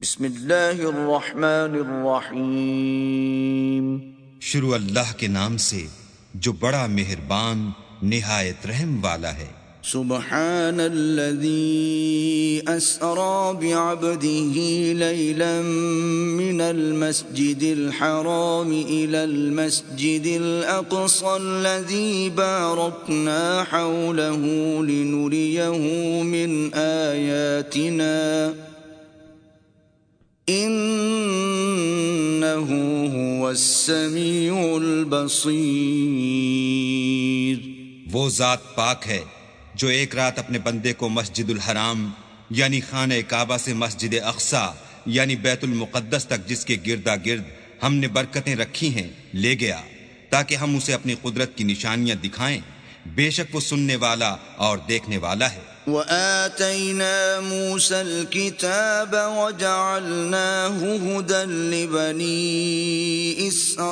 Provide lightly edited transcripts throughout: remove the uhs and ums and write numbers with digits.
بسم اللہ الرحمن الرحیم۔ شروع اللہ کے نام سے جو بڑا مہربان نہایت رحم والا ہے۔ سبحان الذي أسرى بعبده ليلا من المسجد الحرام إلى المسجد الأقصى الذي باركنا حوله لنريه من آياتنا إنه هو السميع البصير۔ وہ ذات پاک ہے جو ایک رات اپنے بندے کو مسجد الحرام یعنی خانہ کعبہ سے مسجد اقصی یعنی بیت المقدس تک جس کے گردا گرد ہم نے برکتیں رکھی ہیں لے گیا تاکہ ہم اسے اپنی قدرت کی نشانیاں دکھائیں۔ بے شک وہ سننے والا اور دیکھنے والا ہے۔ وآتينا موسى الكتاب وجعلناه هدى لبني إسرائيل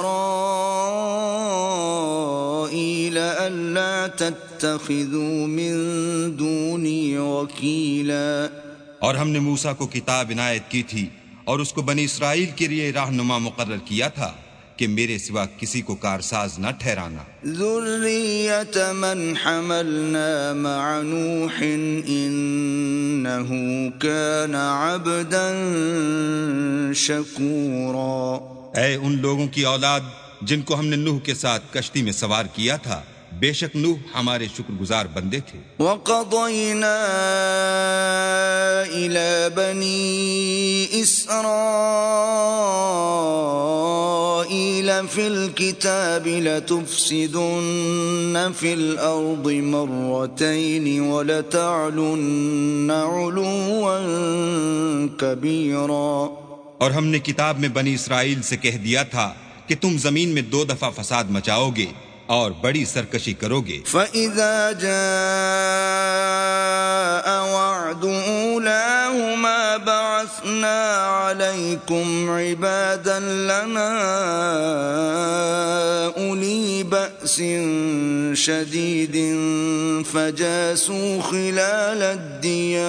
ألا تتخذوا من دوني وكيلا۔ اور ہم نے موسیٰ کو کتاب عنایت کی تھی اور اس کو بنی اسرائیل کے لیے رہنما مقرر کیا تھا کہ میرے سوا کسی کو کارساز نہ ٹھہرانا۔ ذریۃ من حملنا مع نوح انہ کان عبدا شکورا۔ اے ان لوگوں کی اولاد جن کو ہم نے نوح کے ساتھ کشتی میں سوار کیا تھا، بے شک نوح ہمارے شکر گزار بندے تھے۔ وَقَضَيْنَا إِلَى بَنِي إِسْرَائِيلَ فِي الْكِتَابِ لَتُفْسِدُنَّ فِي الْأَرْضِ مَرَّتَيْنِ وَلَتَعْلُنَّ عُلُوًّا كَبِيرًا۔ اور ہم نے کتاب میں بنی اسرائیل سے کہہ دیا تھا کہ تم زمین میں 2 دفعہ فساد مچاؤ گے اور بڑی سرکشی کرو گے۔ فَإِذَا جَاءَ وَعْدُ أُولَاهُمَا بَعَثْنَا عَلَيْكُمْ عِبَادًا لَنَا أُولِي بَأْسٍ شَدِيدٍ فَجَاسُوا خِلَالَ الدِّيَارِ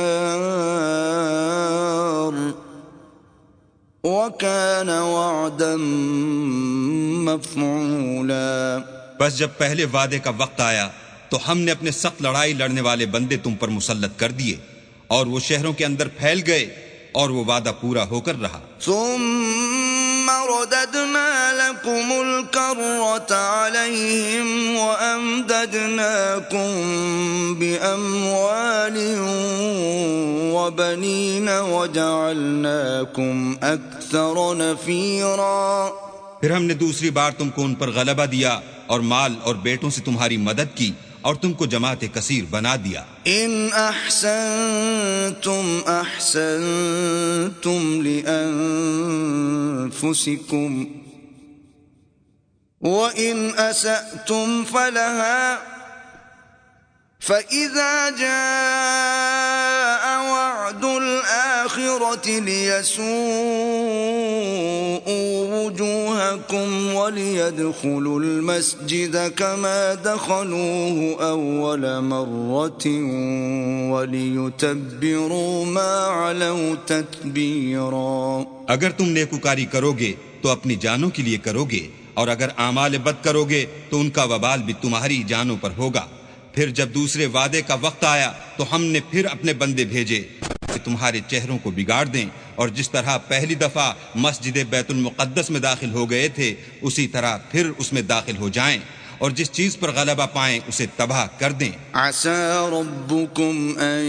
وَكَانَ وَعْدًا مَفْعُولًا۔ بس جب پہلے وعدے کا وقت آیا تو ہم نے اپنے سخت لڑائی لڑنے والے بندے تم پر مسلط کر دیے اور وہ شہروں کے اندر پھیل گئے اور وہ وعدہ پورا ہو کر رہا۔ ثم رددنا لكم الكرة عليهم وأمددناكم بأموال وبنين وجعلناكم أكثر نفيرا۔ پھر ہم نے دوسری بار تم کو ان پر غلبہ دیا اور مال اور بیٹوں سے تمہاری مدد کی اور تم کو جماعت کثیر بنا دیا۔ ان احسنتم احسنتم لانفسکم وان اسأتم فلها فإذا جاء وعد الآخرة ليسوءوا وجوهكم وليدخلوا المسجد كما دخلوه أول مرة وليتبروا ما علوا تتبيرا۔ اگر تم نیکوکاری کرو گے تو اپنی جانوں کے لیے کرو گے اور اگر اعمال بد کرو گے تو ان کا وبال بھی تمہاری جانوں پر ہوگا۔ پھر جب دوسرے وعدے کا وقت آیا تو ہم نے پھر اپنے بندے بھیجے کہ تمہارے چہروں کو بگاڑ دیں اور جس طرح پہلی دفعہ مسجد بیت المقدس میں داخل ہو گئے تھے اسی طرح پھر اس میں داخل ہو جائیں اور جس چیز پر غلبہ پائیں اسے تباہ کر دیں۔ عسى ربكم ان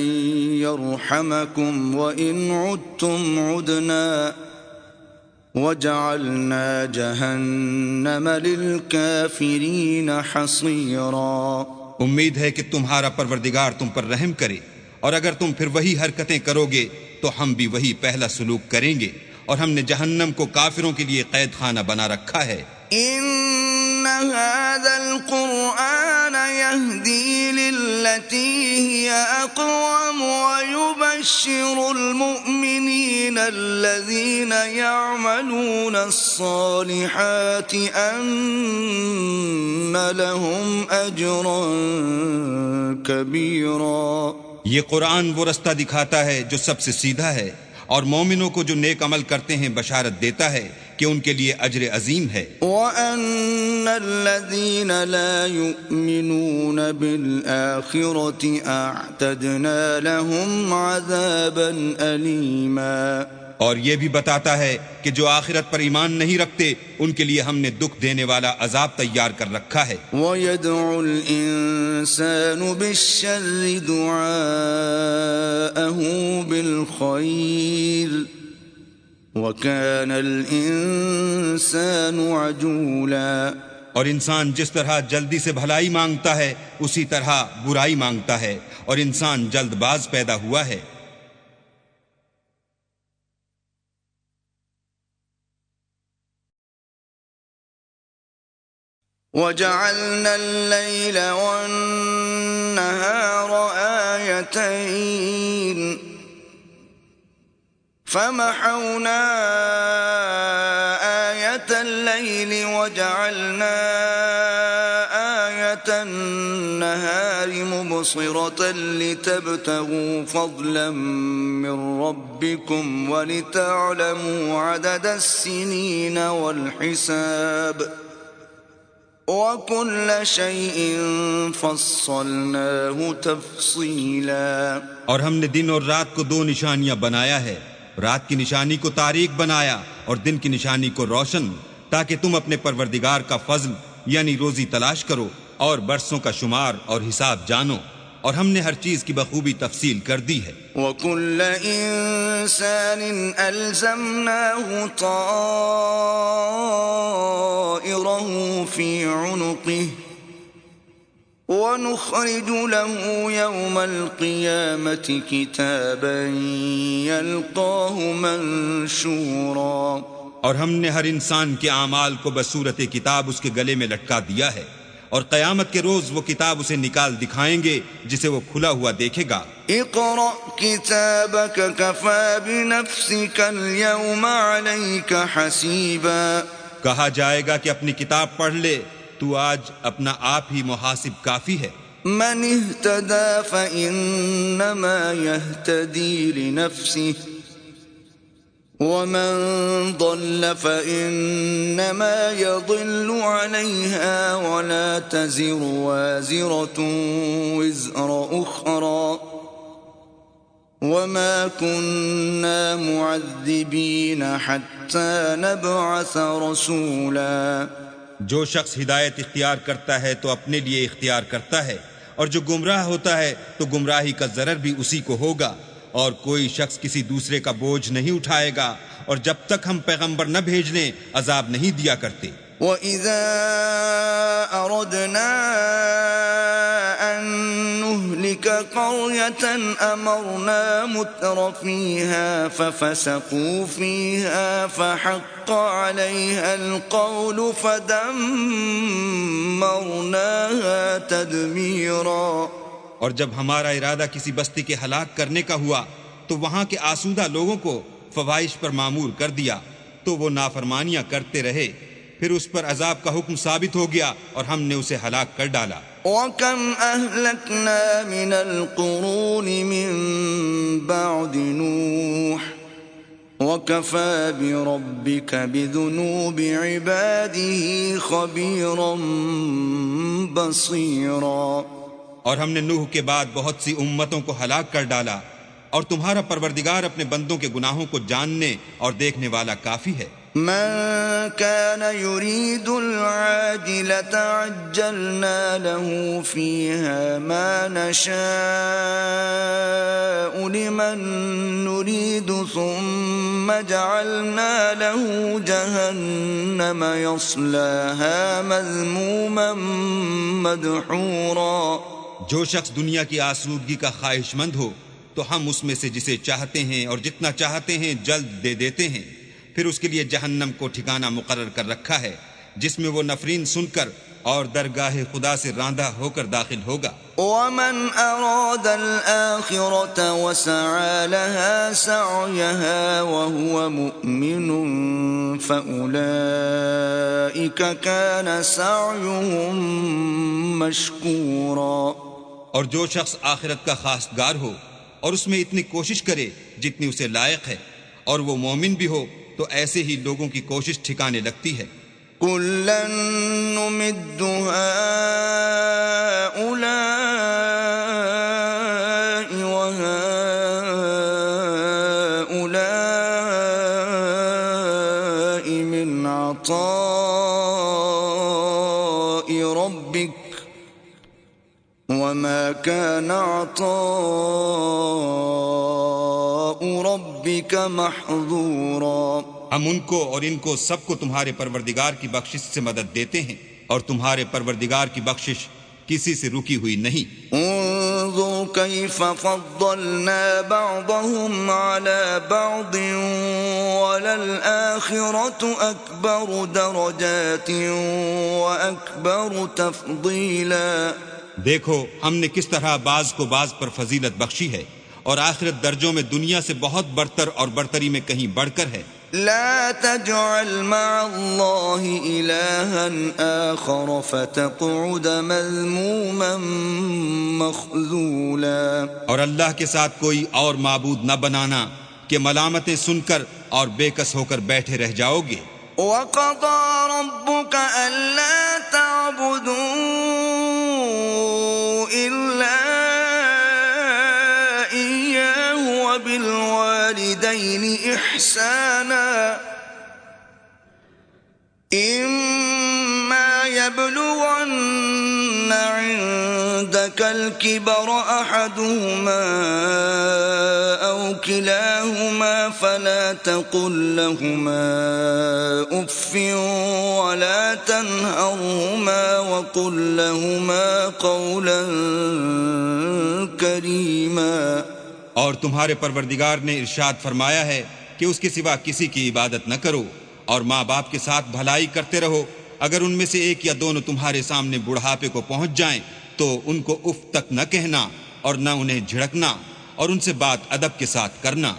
يرحمكم وان عدتم عدنا وجعلنا جهنم للكافرين حصيرا۔ امید ہے کہ تمہارا پروردگار تم پر رحم کرے اور اگر تم پھر وہی حرکتیں کرو گے تو ہم بھی وہی پہلا سلوک کریں گے اور ہم نے جہنم کو کافروں کے لیے قید خانہ بنا رکھا ہے۔ ان هذا القرآن يهدي للتي هي اقوم ويبشر المؤمنين الذين يعملون الصالحات ان لهم اجرا كبيرا۔ یہ قرآن وہ رستہ دکھاتا ہے جو سب سے سیدھا ہے اور مومنوں کو جو نیک عمل کرتے ہیں بشارت دیتا ہے کہ ان کے لیے اجر عظیم ہے۔ وَأَنَّ الَّذِينَ لَا يُؤْمِنُونَ بِالْآخِرَةِ أَعْتَدْنَا لَهُمْ عَذَابًا أَلِيمًا، اور یہ بھی بتاتا ہے کہ جو آخرت پر ایمان نہیں رکھتے ان کے لیے ہم نے دکھ دینے والا عذاب تیار کر رکھا ہے۔ وَيَدْعُ الْإِنسَانُ بِالشَّرِّ دُعَاءَهُ بِالْخَيْرِ وَكَانَ الْإِنسَانُ عَجُولًا، اور انسان جس طرح جلدی سے بھلائی مانگتا ہے اسی طرح برائی مانگتا ہے، اور انسان جلد باز پیدا ہوا ہے۔ وَجَعَلْنَا اللَّيْلَ وَالنَّهَارَ آيَتَيْنِ فَمَحَوْنَا آيَةَ اللَّيْلِ وَجَعَلْنَا آيَةَ النَّهَارِ مُبْصِرَةً لِتَبْتَغُوا فَضْلًا مِّن رَّبِّكُمْ وَلِتَعْلَمُوا عَدَدَ السِّنِينَ وَالْحِسَابَ وَكُلَّ شَيْءٍ فَصَّلْنَاهُ تَفْصِيلًا۔ اور ہم نے دن اور رات کو دو نشانیاں بنایا ہے، رات کی نشانی کو تاریک بنایا اور دن کی نشانی کو روشن، تاکہ تم اپنے پروردگار کا فضل یعنی روزی تلاش کرو اور برسوں کا شمار اور حساب جانو، اور ہم نے ہر چیز کی بخوبی تفصیل کر دی ہے۔ وَكُلَّ إِنسَانٍ أَلْزَمْنَاهُ طَائِرَهُ فِي عُنُقِهِ وَنُخْرِجُ لَهُ يَوْمَ الْقِيَامَةِ كِتَابًا يَلْقَاهُ مَنشُورًا، اور ہم نے ہر انسان کے اعمال کو بصورت کتاب اس کے گلے میں لٹکا دیا ہے، اور قیامت کے روز وہ کتاب اسے نکال دکھائیں گے جسے وہ کھلا ہوا دیکھے گا۔ اقرأ كتابك كفى بنفسك اليوم عليك حسيبا، کہا جائے گا کہ اپنی کتاب پڑھ لے، تو آج اپنا آپ ہی محاسب کافی ہے۔ من اهتدى فإنما يهتدي لنفسه ومن ضل فإنما يضل عليها ولا تزر وازرة وزر أخرى وما كنا معذبين حتى نبعث رسولا۔ جو شخص ہدایت اختیار کرتا ہے تو اپنے لیے اختیار کرتا ہے، اور جو گمراہ ہوتا ہے تو گمراہی کا ضرر بھی اسی کو ہوگا، اور کوئی شخص کسی دوسرے کا بوجھ نہیں اٹھائے گا، اور جب تک ہم پیغمبر نہ بھیج لیں عذاب نہیں دیا کرتے۔ وَإِذَا أَرَدْنَا أَن نُّهْلِكَ قَرْيَةً أَمَرْنَا مُتْرَ فِيهَا فَفَسَقُوا فِيهَا فَحَقَّ عَلَيْهَا الْقَوْلُ فَدَمَّرْنَاهَا تَدْمِيرًا۔ اور جب ہمارا ارادہ کسی بستی کے ہلاک کرنے کا ہوا تو وہاں کے آسودہ لوگوں کو فواحش پر معمور کر دیا، تو وہ نافرمانیاں کرتے رہے، پھر اس پر عذاب کا حکم ثابت ہو گیا اور ہم نے اسے ہلاک کر ڈالا۔ وَكَمْ أَهْلَكْنَا مِنَ الْقُرُونِ مِن بَعْدِ نُوحٍ وَكَفَى بِرَبِّكَ بِذُنُوبِ عِبَادِهِ خَبِيرًا بَصِيرًا۔ اور ہم نے نوح کے بعد بہت سی امتوں کو ہلاک کر ڈالا، اور تمہارا پروردگار اپنے بندوں کے گناہوں کو جاننے اور دیکھنے والا کافی ہے۔ من كان يريد العاجلة عجلنا له فيها ما نشاء لمن نريد ثم جعلنا له جهنم يصلاها مذموما مدحورا۔ جو شخص دنیا کی آسودگی کا خواہش مند ہو تو ہم اس میں سے جسے چاہتے ہیں اور جتنا چاہتے ہیں جلد دے دیتے ہیں، پھر اس کے لیے جہنم کو ٹھکانہ مقرر کر رکھا ہے جس میں وہ نفرین سن کر اور درگاہ خدا سے راندہ ہو کر داخل ہوگا۔ وَمَنْ أَرَادَ الْآخِرَةَ وَسَعَى لَهَا سَعْيَهَا وَهُوَ مُؤْمِنٌ فَأُولَئِكَ كَانَ سَعْيُهُمْ مَشْكُورًا۔ اور جو شخص آخرت کا خواستگار ہو اور اس میں اتنی کوشش کرے جتنی اسے لائق ہے، اور وہ مومن بھی ہو تو ایسے ہی لوگوں کی کوشش ٹھکانے لگتی ہے۔ كلا نمد هؤلاء وهؤلاء من عطاء ربك وما كان عطاء ربك محظورا۔ ہم ان کو اور ان کو سب کو تمہارے پروردگار کی بخشش سے مدد دیتے ہیں، اور تمہارے پروردگار کی بخشش کسی سے رکی ہوئی نہیں۔ انظر كيف فضلنا بعضهم على بعض وللآخرة أكبر درجات وأكبر تفضيلا۔ دیکھو ہم نے کس طرح بعض کو بعض پر فضیلت بخشی ہے، اور آخرت درجوں میں دنیا سے بہت برتر اور برتری میں کہیں بڑھ کر ہے۔ لا تجعل مع الله إلها آخر فتقعد مذموما مخذولا۔ اور اللہ کے ساتھ کوئی اور معبود نہ بنانا کہ ملامتیں سن کر اور بے کس ہو کر بیٹھے رہ جاؤ گے۔ وَقَضَى رَبُّكَ أَلَّا تَعْبُدُوا إِلَّا إِيَّاهُ وَبِالْوَالِدَيْنِ إِحْسَانًا إِمَّا يَبْلُغَنَّ عِندَكَ الْكِبَرَ أَحَدُهُمَا أَوْ كِلَاهُمَا فَلَا تَقُل لَّهُمَا أُفٍّ وَلَا تَنْهَرْهُمَا وَقُل لَّهُمَا قَوْلًا كَرِيمًا۔ اور تمہارے پروردگار نے ارشاد فرمایا ہے کہ اس کے سوا کسی کی عبادت نہ کرو، اور ماں باپ کے ساتھ بھلائی کرتے رہو۔ اگر ان میں سے ایک یا دونوں تمہارے سامنے بڑھاپے کو پہنچ جائیں تو ان کو اف تک نہ کہنا اور نہ انہیں جھڑکنا، اور ان سے بات ادب کے ساتھ کرنا۔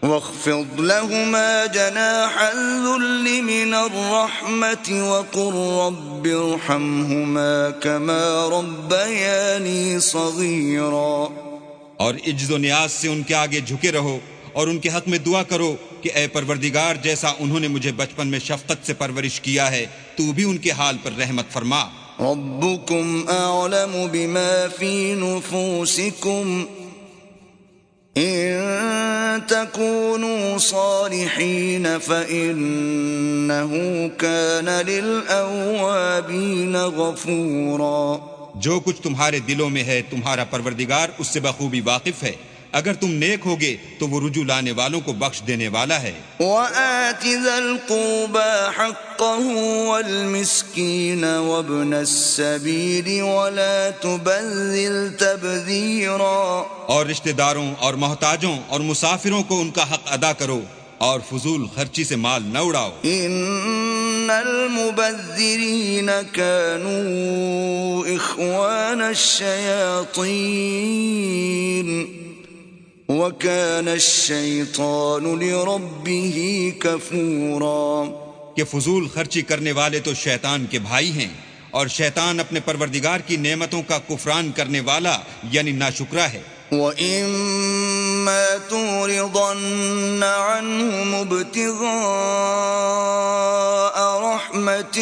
واخفض لهما جناح الذل من الرحمة وقل رب ارحمهما كما ربياني صغيرا۔ اور عجز و نیاز سے ان کے آگے جھکے رہو، اور ان کے حق میں دعا کرو کہ اے پروردگار جیسا انہوں نے مجھے بچپن میں شفقت سے پرورش کیا ہے تو بھی ان کے حال پر رحمت فرما۔ ربكم أعلم بما في نفوسكم إن تكونوا صالحين فإنه كان للأوابين غفورا۔ جو کچھ تمہارے دلوں میں ہے تمہارا پروردگار اس سے بخوبی واقف ہے، اگر تم نیک ہوگے تو وہ رجوع لانے والوں کو بخش دینے والا ہے۔ وَآتِ ذَا الْقُرْبَى حَقَّهُ وَالْمِسْكِينَ وَابْنَ السَّبِيلِ وَلَا تُبَذِّرْ تَبْذِيرًا۔ اور رشتہ داروں اور محتاجوں اور مسافروں کو ان کا حق ادا کرو، اور فضول خرچی سے مال نہ اڑاؤ۔ ان المبذرین كانوا اخوان الشیاطین وكان الشیطان لربه کفورا۔ کہ فضول خرچی کرنے والے تو شیطان کے بھائی ہیں، اور شیطان اپنے پروردگار کی نعمتوں کا کفران کرنے والا یعنی ناشکرا ہے۔ وَإِمَّا تُعْرِضَنَّ عَنْهُمُ ابْتِغَاءَ رَحْمَةٍ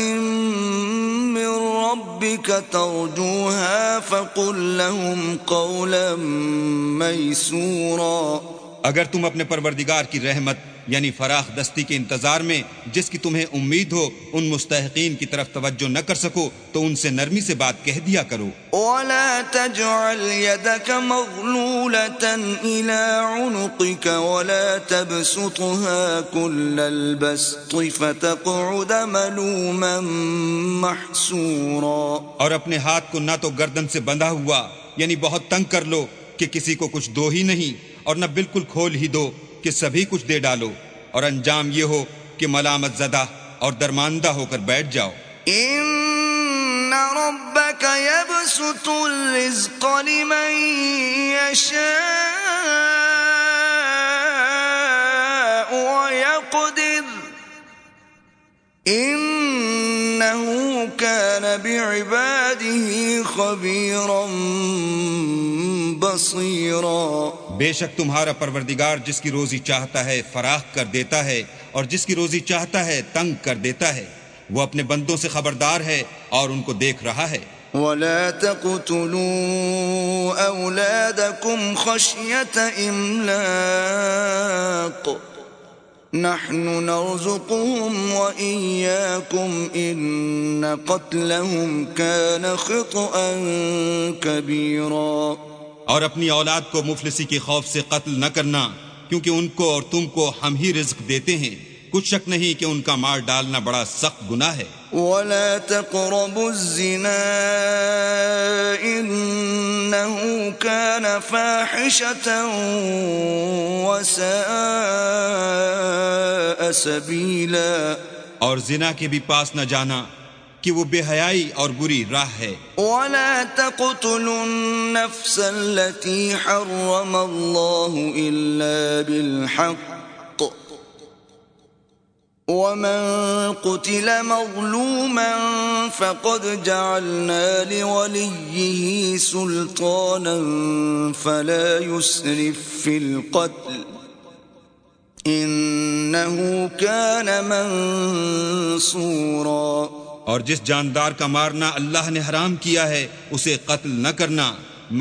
مِّن رَّبِّكَ تَرْجُوهَا فَقُل لَّهُمْ قَوْلًا مَّيْسُورًا۔ اگر تم اپنے پروردگار کی رحمت یعنی فراخ دستی کے انتظار میں جس کی تمہیں امید ہو ان مستحقین کی طرف توجہ نہ کر سکو تو ان سے نرمی سے بات کہہ دیا کرو۔ وَلَا تَجْعَلْ يَدَكَ مَغْلُولَةً إِلَىٰ عُنُقِكَ وَلَا تَبْسُطْهَا كُلَّ الْبَسْطِ فَتَقْعُدَ مَلُومًا مَّحْسُورًا۔ اور اپنے ہاتھ کو نہ تو گردن سے بندھا ہوا یعنی بہت تنگ کر لو کہ کسی کو کچھ دو ہی نہیں، اور نہ بالکل کھول ہی دو کہ سبھی کچھ دے ڈالو، اور انجام یہ ہو کہ ملامت زدہ اور درماندہ ہو کر بیٹھ جاؤ۔ ان ربك يبسط الرزق لمن يشاء ويقدر انه كان بعباده خبيرا بصيرا۔ بے شک تمہارا پروردگار جس کی روزی چاہتا ہے فراخ کر دیتا ہے اور جس کی روزی چاہتا ہے تنگ کر دیتا ہے. وہ اپنے بندوں سے خبردار ہے اور ان کو دیکھ رہا ہے. ولا تقتلوا أولادكم خشية إملاق نحن نرزقهم وإياكم إن قتلهم كان خطأ كبيرا. اور اپنی اولاد کو مفلسی کے خوف سے قتل نہ کرنا، کیونکہ ان کو اور تم کو ہم ہی رزق دیتے ہیں. کچھ شک نہیں کہ ان کا مار ڈالنا بڑا سخت گناہ ہے. ولا تقربوا الزنا إنه كان فاحشة وساء سبيلا. اور زنا کے بھی پاس نہ جانا کہ وہ بے حیائی اور بری راہ ہے. ولا تقتلوا النفس التي حرم الله إلا بالحق ومن قتل مظلوما فقد جعلنا لوليه سلطانا فلا يسرف في القتل إنه كان منصورا. اور جس جاندار کا مارنا اللہ نے حرام کیا ہے اسے قتل نہ کرنا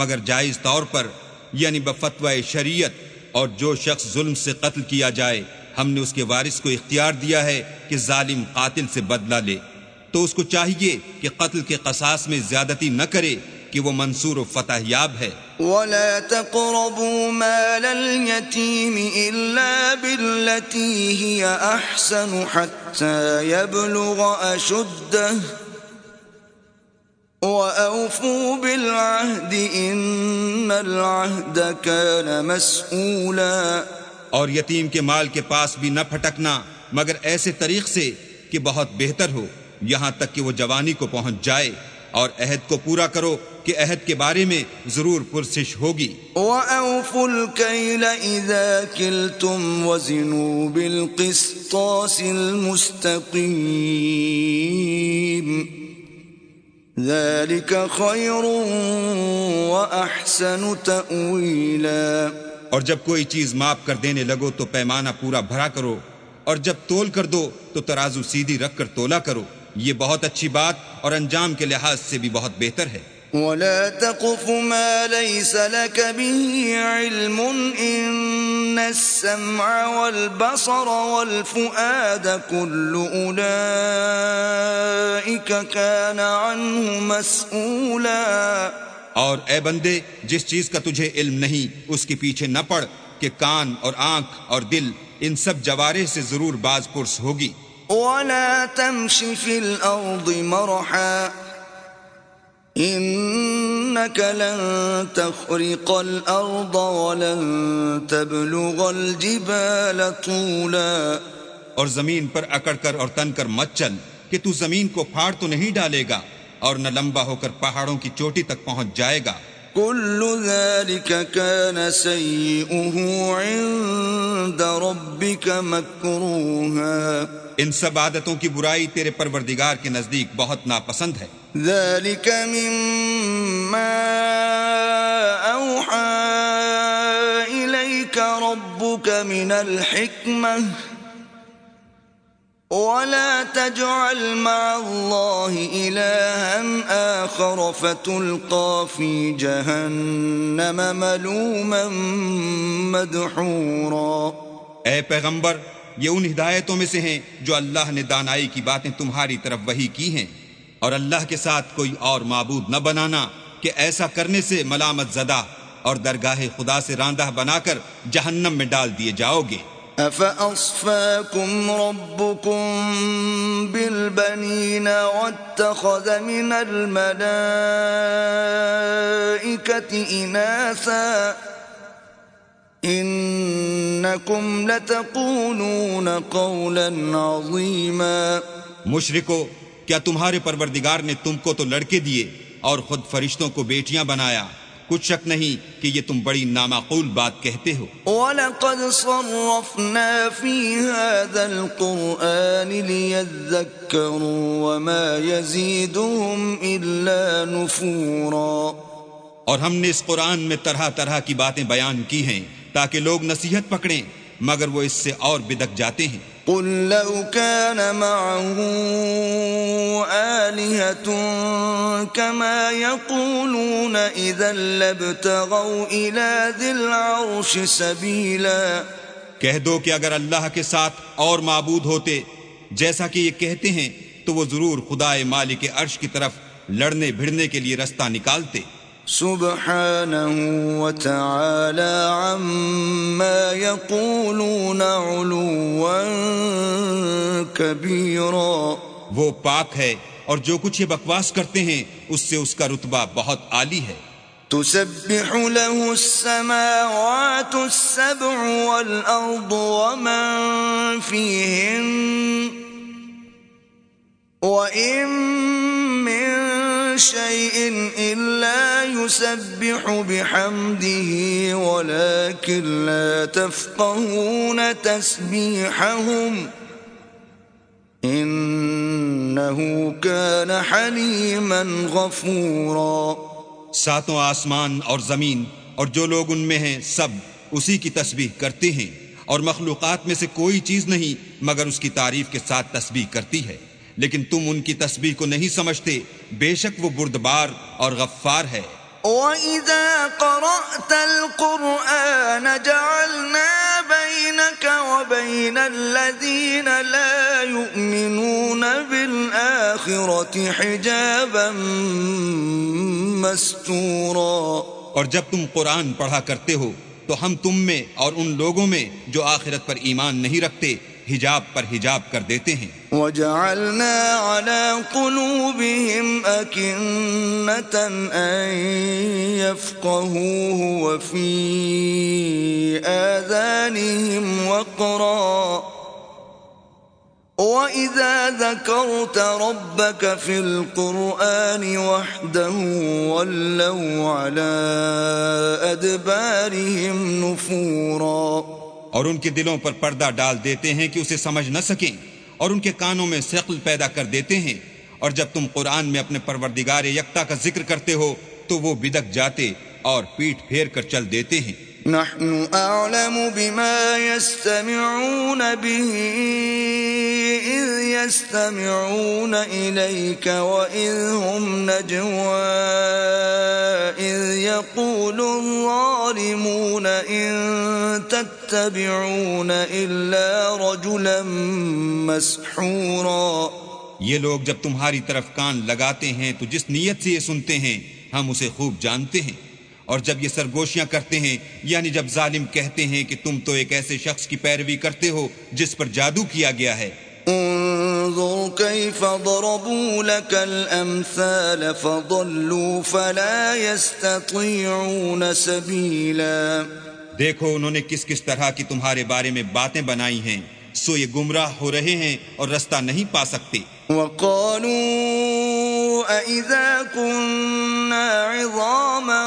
مگر جائز طور پر، یعنی بفتوی شریعت. اور جو شخص ظلم سے قتل کیا جائے ہم نے اس کے وارث کو اختیار دیا ہے کہ ظالم قاتل سے بدلہ لے، تو اس کو چاہیے کہ قتل کے قصاص میں زیادتی نہ کرے کہ وہ منصور و فتح یاب ہے. ولا تقربوا مال اليتيم إلا بالتي هي أحسن حتى يبلغ أشده وأوفوا بالعهد إن العهد كان مسؤولا. اور یتیم کے مال کے پاس بھی نہ پھٹکنا مگر ایسے طریق سے کہ بہت بہتر ہو یہاں تک کہ وہ جوانی کو پہنچ جائے، اور عہد کو پورا کرو کہ عہد کے بارے میں ضرور پرسش ہوگی. وَأَوْفُوا الْكَيْلَ إِذَا كِلْتُمْ وَزِنُوا بِالْقِسْطَاسِ الْمُسْتَقِيمِ ذَلِكَ خَيْرٌ وَأَحْسَنُ تَأْوِيلًا. اور جب کوئی چیز ماپ کر دینے لگو تو پیمانہ پورا بھرا کرو، اور جب تول کر دو تو ترازو سیدھی رکھ کر تولا کرو، یہ بہت اچھی بات اور انجام کے لحاظ سے بھی بہت بہتر ہے. ولا تقف ما ليس لك به علم إن السمع والبصر والفؤاد كل أولئك كان عنه مسؤولا. اور اے بندے جس چیز کا تجھے علم نہیں اس کے پیچھے نہ پڑ کہ کان اور آنکھ اور دل ان سب جوارح سے ضرور باز پرس ہوگی. ولا تمش في الأرض مرحا إنك لن تخرق الأرض ولن تبلغ الجبال طولا. اور زمین پر اکڑ کر اور تن کر مت چل کہ تو زمین کو پھاڑ تو نہیں ڈالے گا اور نہ لمبا ہو کر پہاڑوں کی چوٹی تک پہنچ جائے گا. كل ذلك كان سيئه عند ربك مكروها. ان سب عادتوں کی برائی تیرے پروردگار کے نزدیک بہت ناپسند ہے. ذلك مما أوحى إليك ربك من الحكمة ولا تجعل مع الله إلها آخر فتلقى في جهنم ملوما مدحورا. اے پیغمبر یہ ان ہدایتوں میں سے ہیں جو اللہ نے دانائی کی باتیں تمہاری طرف وحی کی ہیں، اور اللہ کے ساتھ کوئی اور معبود نہ بنانا کہ ایسا کرنے سے ملامت زدہ اور درگاہ خدا سے راندہ بنا کر جہنم میں ڈال دیے جاؤ گے. أَفَأَصْفَاكُمْ رَبُّكُمْ بِالْبَنِينَ وَاتَّخَذَ مِنَ الْمَلَائِكَةِ إِنَاثًا إِنَّكُمْ لَتَقُولُونَ قَوْلًا عَظِيمًا. مشرکو کیا تمہارے پروردگار نے تم کو تو لڑکے دیے اور خود فرشتوں کو بیٹیاں بنایا؟ کچھ شک نہیں کہ یہ تم بڑی نامعقول بات کہتے ہو. وَلَقَدْ صَرَّفْنَا فِي هَذَا الْقُرْآنِ لِيَذَّكَّرُوا وَمَا يَزِيدُهُمْ إِلَّا نُفُورًا. اور ہم نے اس قرآن میں طرح طرح کی باتیں بیان کی ہیں تاکہ لوگ نصیحت پکڑیں، مگر وہ اس سے اور بدک جاتے ہیں۔ قل لو كان معه آلهة كما يقولون إذا لابتغوا إلى ذي العرش سبيلا۔ کہہ دو کہ اگر اللہ کے ساتھ اور معبود ہوتے جیسا کہ یہ کہتے ہیں تو وہ ضرور خدائے مالک عرش کی طرف لڑنے بھڑنے کے لیے رستہ نکالتے۔ سبحانه وتعالى عما يقولون علوا كبيرا۔ وہ پاک ہے اور جو کچھ یہ بکواس کرتے ہیں اس سے اس کا رتبہ بہت عالی ہے۔ تسبح له السماوات السبع والأرض ومن فيهن وإن من شيء إلا يسبح بحمده ولكن لا تفقهون تسبيحهم إنه كان حليما غفورا۔ ساتوں آسمان اور زمین اور جو لوگ ان میں ہیں سب اسی کی تسبیح کرتے ہیں، اور مخلوقات میں سے کوئی چیز نہیں مگر اس کی تعریف کے ساتھ تسبیح کرتی ہے، لیکن تم ان کی تسبیح کو نہیں سمجھتے، بے شک وہ بردبار اور غفار ہے۔ وَإِذَا قَرَأْتَ الْقُرْآنَ جَعَلْنَا بَيْنَكَ وَبَيْنَ الَّذِينَ لَا يُؤْمِنُونَ بِالْآخِرَةِ حِجَابًا مَسْتُورًا۔ اور جب تم قرآن پڑھا کرتے ہو تو ہم تم میں اور ان لوگوں میں جو آخرت پر ایمان نہیں رکھتے حجاب پر حجاب کر دیتے ہیں۔ وَجَعَلْنَا عَلَى قُلُوبِهِمْ أَكِنَّةً أَن يَفْقَهُوهُ وَفِي آذَانِهِمْ وَقْرًا وَإِذَا ذَكَرْتَ رَبَّكَ فِي الْقُرْآنِ وَحْدَهُ وَلَّوْا عَلَى أَدْبَارِهِمْ نُفُورًا۔ اور ان کے دلوں پر پردہ ڈال دیتے ہیں کہ اسے سمجھ نہ سکیں، اور ان کے کانوں میں ثقل پیدا کر دیتے ہیں، اور جب تم قرآن میں اپنے پروردگار یکتا کا ذکر کرتے ہو تو وہ بدک جاتے اور پیٹھ پھیر کر چل دیتے ہیں۔ نحن أعلم بما يستمعون به إذ يستمعون إليك وإذ هم نجوى إذ يقول الظالمون إن تتبعون إلا رجلا مسحورا۔ یہ لوگ جب تمہاری طرف کان لگاتے ہیں تو جس نیت سے یہ سنتے ہیں ہم اسے خوب جانتے ہیں، اور جب یہ سرگوشیاں کرتے ہیں یعنی جب ظالم کہتے ہیں کہ تم تو ایک ایسے شخص کی پیروی کرتے ہو جس پر جادو کیا گیا ہے۔ انظر كيف ضربوا لك الأمثال فضلوا فلا يستطيعون سبيلا۔ دیکھو انہوں نے کس کس طرح کی تمہارے بارے میں باتیں بنائی ہیں، سو یہ گمراہ ہو رہے ہیں اور رستہ نہیں پا سکتے۔ وقالوا أَإِذَا كُنَّا عِظَامًا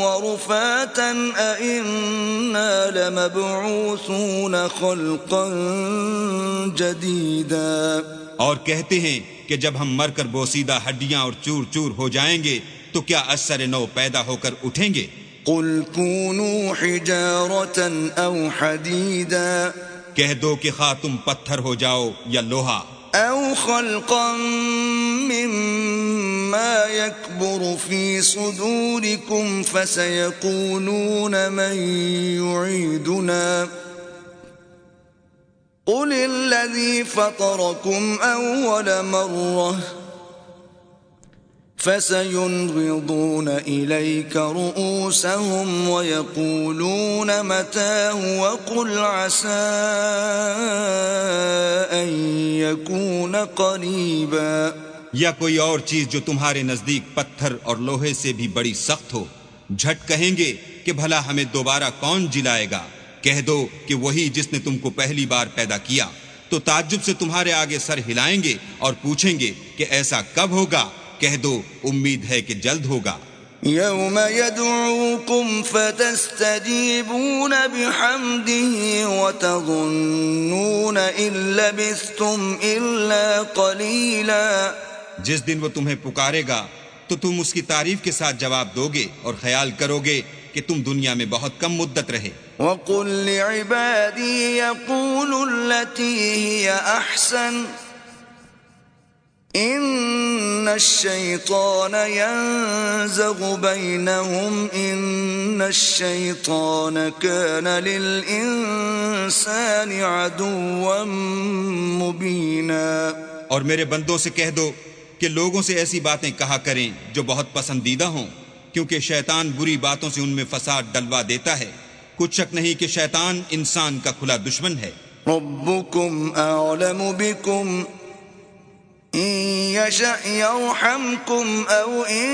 وَرُفَاتًا أَإِنَّا لَمَبْعُوثُونَ خَلْقًا جَدِيدًا۔ اور کہتے ہیں کہ جب ہم مر کر بوسیدہ ہڈیاں اور چور چور ہو جائیں گے تو کیا اثر نو پیدا ہو کر اٹھیں گے؟ قُلْ كُونُوا حِجَارَةً أَوْ حَدِيدًا، کہہ دو کہ خواہ تم پتھر ہو جاؤ یا لوہا، أَوْ خَلْقًا مِّمَّا يَكْبُرُ فِي صُدُورِكُمْ فَسَيَقُولُونَ مَن يُعِيدُنَا قُلِ الَّذِي فَطَرَكُمْ أَوَّلَ مَرَّةٍ فَسَيُنْغِضُونَ إِلَيْكَ رُؤُوسَهُمْ وَيَقُولُونَ مَتَىٰ وَقُلْ عَسَىٰ أَن يَكُونَ قَرِيبًا۔ یا کوئی اور چیز جو تمہارے نزدیک پتھر اور لوہے سے بھی بڑی سخت ہو، جھٹ کہیں گے کہ بھلا ہمیں دوبارہ کون جلائے گا؟ کہہ دو کہ وہی جس نے تم کو پہلی بار پیدا کیا، تو تعجب سے تمہارے آگے سر ہلائیں گے اور پوچھیں گے کہ ایسا کب ہوگا؟ کہہ دو امید ہے کہ جلد ہوگا۔ يَوْمَ يَدْعُوكُمْ فَتَسْتَجِيبُونَ بِحَمْدِهِ وَتَظُنُّونَ إِن لَّبِثْتُمْ إِلَّا قَلِيلًا۔ جس دن وہ تمہیں پکارے گا تو تم اس کی تعریف کے ساتھ جواب دو گے اور خیال کرو گے کہ تم دنیا میں بہت کم مدت رہے۔ وَقُلْ لِعِبَادِي يَقُولُوا الَّتِي هِيَ أَحْسَنُ إِنَّ الشَّيْطَانَ يَنزَغُ بَيْنَهُمْ إِنَّ الشَّيْطَانَ كَانَ لِلْإِنسَانِ عَدُوًّا مُبِينًا۔ اور میرے بندوں سے کہہ دو کہ لوگوں سے ایسی باتیں کہا کریں جو بہت پسندیدہ ہوں، کیونکہ شیطان بری باتوں سے ان میں فساد ڈلوا دیتا ہے۔ کچھ شک نہیں کہ شیطان انسان کا کھلا دشمن ہے۔ ربكم أعلم بكم إن يشأ يرحمكم أو إن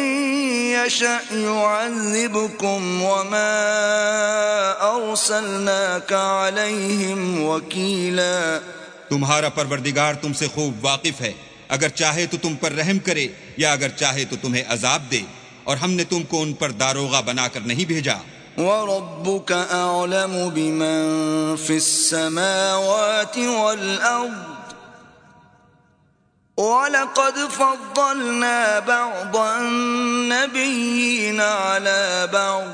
يشأ يعذبكم وما أرسلناك عليهم وكيلا۔ تمہارا پروردگار تم سے خوب واقف ہے، اگر چاہے تو تم پر رحم کرے یا اگر چاہے تو تمہیں عذاب دے، اور ہم نے تم کو ان پر داروغہ بنا کر نہیں بھیجا۔ وَرَبُّكَ أَعْلَمُ بِمَن فِي السَّمَاوَاتِ وَالْأَرْضِ وَلَقَدْ فَضَّلْنَا بَعْضَ النَّبِيِّينَ عَلَى بَعْضٍ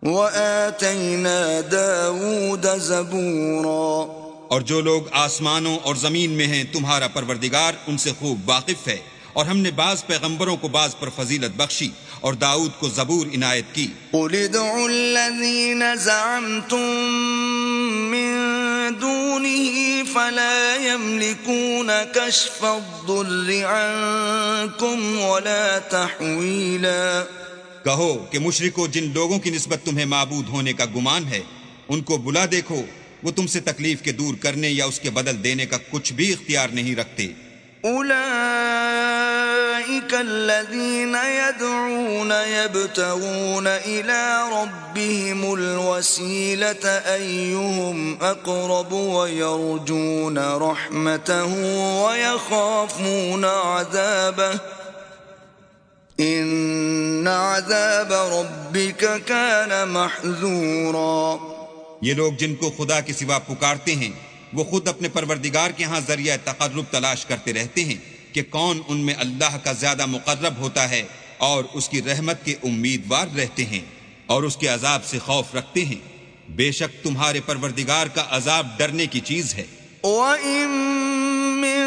وَآتَيْنَا دَاوُودَ زَبُورًا۔ اور جو لوگ آسمانوں اور زمین میں ہیں تمہارا پروردگار ان سے خوب واقف ہے، اور ہم نے بعض پیغمبروں کو بعض پر فضیلت بخشی اور داؤد کو زبور عنایت کی۔ قُلِ ادْعُوا الَّذِينَ زَعَمْتُم مِّن دُونِهِ فَلَا يَمْلِكُونَ كَشْفَ الضُّرِّ عَنكُمْ وَلَا تَحْوِيلًا۔ کہو کہ مشرکو، جن لوگوں کی نسبت تمہیں معبود ہونے کا گمان ہے ان کو بلا دیکھو، وہ تم سے تکلیف کے دور کرنے یا اس کے بدل دینے کا کچھ بھی اختیار نہیں رکھتے۔ أولئك الذين يدعون يبتغون إلى ربهم الوسيلة أيهم أقرب ويرجون رحمته ويخافون عذابه إن عذاب ربك كان محذورا۔ یہ لوگ جن کو خدا کے سوا پکارتے ہیں وہ خود اپنے پروردگار کے ہاں ذریعہ تقرب تلاش کرتے رہتے ہیں کہ کون ان میں اللہ کا زیادہ مقرب ہوتا ہے، اور اس کی رحمت کے امیدوار رہتے ہیں اور اس کے عذاب سے خوف رکھتے ہیں۔ بے شک تمہارے پروردگار کا عذاب ڈرنے کی چیز ہے۔ وَإِن مِّن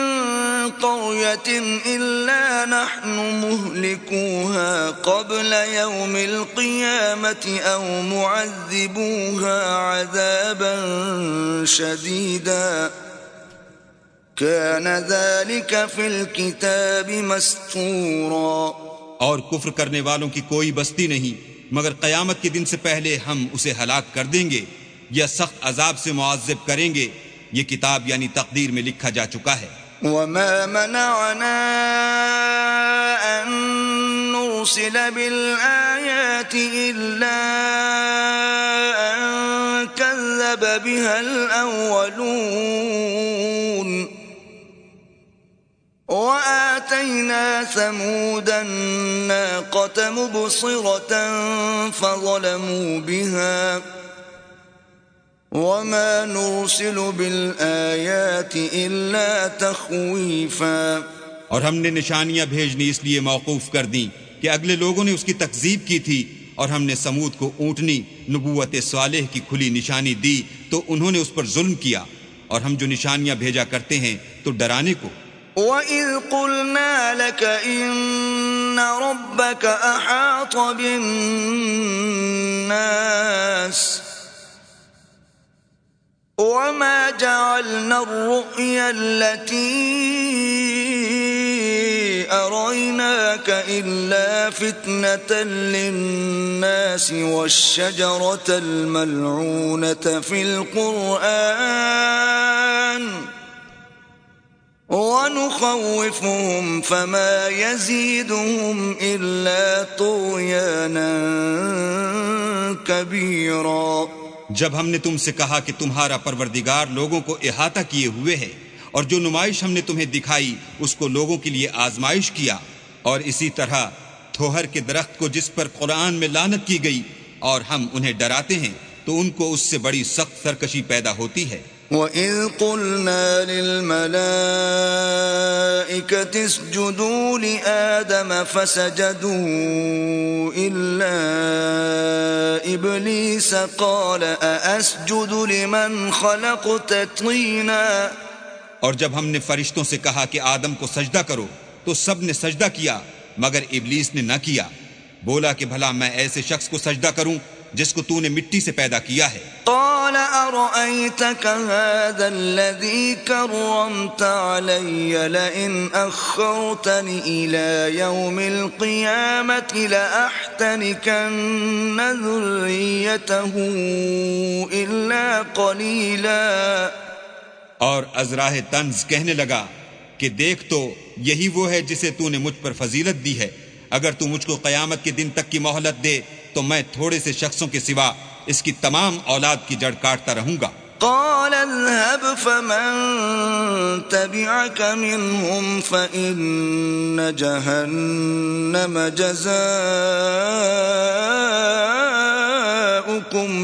قَرْيَةٍ إِلَّا نَحْنُ مُهْلِكُوهَا قَبْلَ يَوْمِ الْقِيَامَةِ أَوْ مُعَذِّبُوهَا عَذَابًا شَدِيدًا كَانَ ذَلِكَ فِي الْكِتَابِ مَسْطُورًا۔ اور کفر کرنے والوں کی کوئی بستی نہیں مگر قیامت کے دن سے پہلے ہم اسے ہلاک کر دیں گے یا سخت عذاب سے معذب کریں گے، یہ کتاب یعنی تقدیر میں لکھا جا چکا ہے۔ وَمَا مَنَعَنَا أَن نُّرْسِلَ بِالْآيَاتِ إِلَّا أَن كَذَّبَ بِهَا الْأَوَّلُونَ وَآتَيْنَا ثَمُودَ النَّاقَةَ مُبْصِرَةً فَظَلَمُوا بِهَا وَمَا نُرْسِلُ بِالْآيَاتِ إِلَّا تَخْوِيفًا۔ اور ہم نے نشانیاں بھیجنی اس لیے موقوف کر دیں کہ اگلے لوگوں نے اس کی تکذیب کی تھی، اور ہم نے سمود کو اونٹنی نبوت صالح کی کھلی نشانی دی تو انہوں نے اس پر ظلم کیا، اور ہم جو نشانیاں بھیجا کرتے ہیں تو ڈرانے کو۔ وَإِذْ قُلْنَا لَكَ إِنَّ رَبَّكَ أَحَاطَ بِالنَّاسِ وَمَا جَعَلْنَا الرُّؤْيَا الَّتِي أَرَيْنَاكَ إِلَّا فِتْنَةً لِلنَّاسِ وَالشَّجَرَةَ الْمَلْعُونَةَ فِي الْقُرْآنِ وَنُخَوِّفُهُمْ فَمَا يَزِيدُهُمْ إِلَّا طُغْيَانًا كَبِيرًا۔ جب ہم نے تم سے کہا کہ تمہارا پروردگار لوگوں کو احاطہ کیے ہوئے ہے، اور جو نمائش ہم نے تمہیں دکھائی اس کو لوگوں کے لیے آزمائش کیا، اور اسی طرح تھوہر کے درخت کو جس پر قرآن میں لعنت کی گئی، اور ہم انہیں ڈراتے ہیں تو ان کو اس سے بڑی سخت سرکشی پیدا ہوتی ہے۔ وَإِذْ قُلْنَا لِلْمَلَائِكَةِ اسْجُدُوا لِآدَمَ فَسَجَدُوا إِلَّا إِبْلِيسَ قَالَ أَأَسْجُدُ لِمَنْ خَلَقْتَ طِينًا. اور جب ہم نے فرشتوں سے کہا کہ آدم کو سجدہ کرو تو سب نے سجدہ کیا مگر ابلیس نے نہ کیا. بولا کہ بھلا میں ایسے شخص کو سجدہ کروں جس کو تو نے مٹی سے پیدا کیا ہے. قال أرأيتك هذا الذي كرمت علي لئن أخرتني إلى يوم القيامة لأحتنكن ذريته إلا قليلا. اور ازراہ طنز کہنے لگا کہ دیکھ تو یہی وہ ہے جسے تو نے مجھ پر فضیلت دی ہے. اگر تو مجھ کو قیامت کے دن تک کی مہلت دے تو میں تھوڑے سے شخصوں کے سوا اس کی تمام اولاد کی جڑ کاٹتا رہوں گا. قال اذهب فمن تبعك منهم فإن جهنم جزاؤكم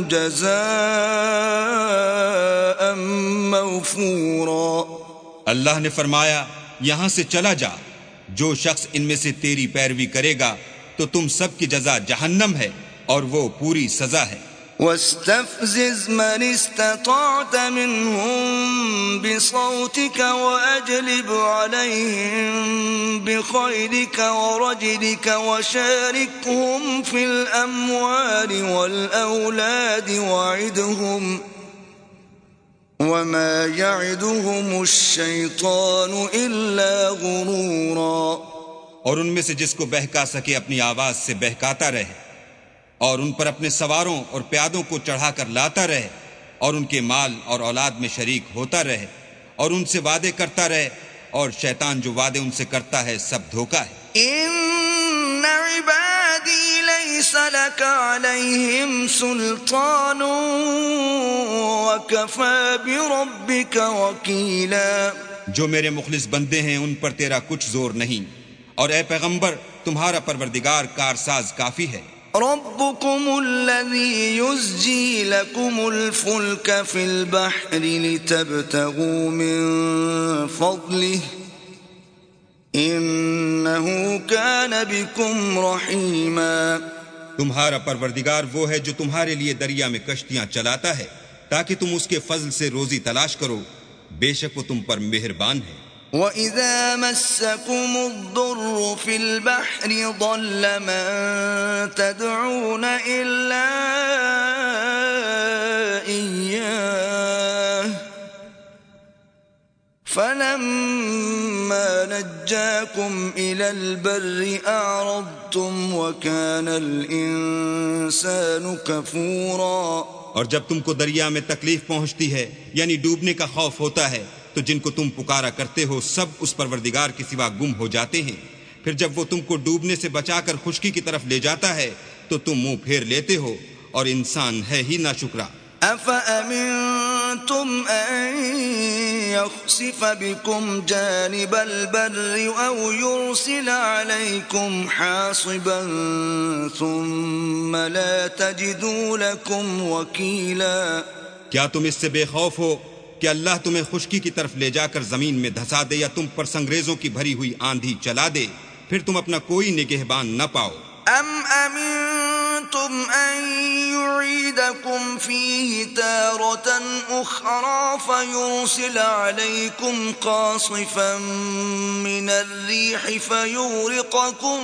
جزاء موفورا. اللہ نے فرمایا یہاں سے چلا جا. جو شخص ان میں سے تیری پیروی کرے گا تو تم سب کی جزا جہنم ہے اور وہ پوری سزا ہے. واستفزز من استطعت منهم بصوتك وأجلب عليهم بخيلك ورجلك وشاركهم في الأموال والأولاد وعدهم وما يعدهم الشيطان إلا غرورا. اور ان میں سے جس کو بہکا سکے اپنی آواز سے بہکاتا رہے اور ان پر اپنے سواروں اور پیادوں کو چڑھا کر لاتا رہے اور ان کے مال اور اولاد میں شریک ہوتا رہے اور ان سے وعدے کرتا رہے اور شیطان جو وعدے ان سے کرتا ہے سب دھوکا ہے. ان عبادی لیس لک علیہم سلطان وکفی بربک وکیلا. جو میرے مخلص بندے ہیں ان پر تیرا کچھ زور نہیں اور اے پیغمبر تمہارا پروردگار کارساز کافی ہے. ربكم الذي يزجي لكم الفلك في البحر لتبتغوا من فضله إنه كان بكم رحيما. تمہارا پروردگار وہ ہے جو تمہارے لیے دریا میں کشتیاں چلاتا ہے تاکہ تم اس کے فضل سے روزی تلاش کرو. بے شک وہ تم پر مہربان ہے. وَإِذَا مَسَّكُمُ الضُّرُّ فِي الْبَحْرِ ضَلَّ مَن تَدْعُونَ إِلَّا إِيَّاهُ فَلَمَّا نَجَّاكُمْ إِلَى الْبَرِّ أَعْرَضْتُمْ وَكَانَ الْإِنسَانُ كَفُورًا. اور جب تم کو دریا میں تکلیف پہنچتی ہے یعنی ڈوبنے کا خوف ہوتا ہے تو جن کو تم پکارا کرتے ہو سب اس پروردگار کے سوا گم ہو جاتے ہیں. پھر جب وہ تم کو ڈوبنے سے بچا کر خشکی کی طرف لے جاتا ہے تو تم منہ پھیر لیتے ہو اور انسان ہے ہی ناشکرا. أَفَأَمِنْتُمْ أَنْ يَخْسِفَ بِكُمْ جَانِبَ الْبَرِّ أَوْ يُرْسِلَ عَلَيْكُمْ حَاصِبًا ثُمَّ لَا تَجِدُوا لَكُمْ وَكِيلًا. کیا تم اس سے بے خوف ہو کہ اللہ تمہیں خشکی کی طرف لے جا کر زمین میں دھسا دے یا تم پر سنگریزوں کی بھری ہوئی آندھی چلا دے پھر تم اپنا کوئی نگہبان نہ پاؤ. ام امنتم ان يعيدكم فيه تارة اخرى فيرسل عليكم قاصفا من الريح فيغرقكم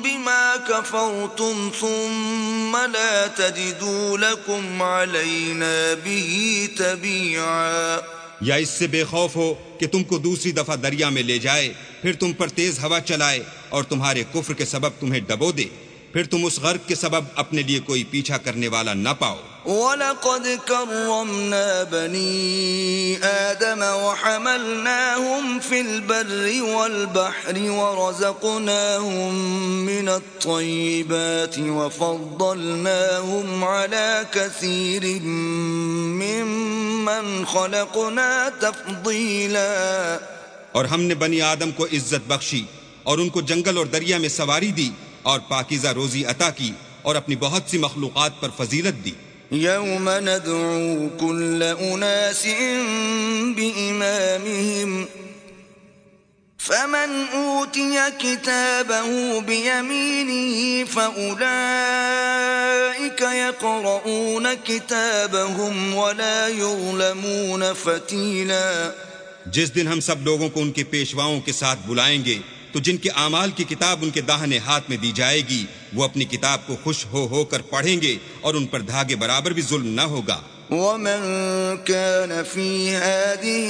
بما كفرتم ثم لا تجدوا لكم علينا به تبيعا. یا اس سے بے خوف ہو کہ تم کو دوسری دفعہ دریا میں لے جائے پھر تم پر تیز ہوا چلائے اور تمہارے کفر کے سبب تمہیں ڈبو دے پھر تم اس غرق کے سبب اپنے لیے کوئی پیچھا کرنے والا نہ پاؤ. وَلَقَدْ كَرَّمْنَا بَنِي آدَمَ وَحَمَلْنَاهُمْ فِي الْبَرِّ وَالْبَحْرِ وَرَزَقْنَاهُمْ مِنَ الطَّيِّبَاتِ وَفَضَّلْنَاهُمْ عَلَى كَثِيرٍ مِّمَّنْ خَلَقْنَا تَفْضِيلًا. اور ہم نے بنی آدم کو عزت بخشی اور ان کو جنگل اور دریا میں سواری دی اور پاکیزہ روزی عطا کی اور اپنی بہت سی مخلوقات پر فضیلت دی. يوم ندعو كل أناس بإمامهم فمن أوتي كتابه بيمينه فأولئك يقرؤون كتابهم ولا يظلمون فتيلا. جس دن ہم سب لوگوں کو ان کے پیشواؤں کے ساتھ بلائیں گے تو جن کے اعمال کی کتاب ان کے داہنے ہاتھ میں دی جائے گی وہ اپنی کتاب کو خوش ہو کر پڑھیں گے اور ان پر دھاگے برابر بھی ظلم نہ ہوگا. ومن كان في هذه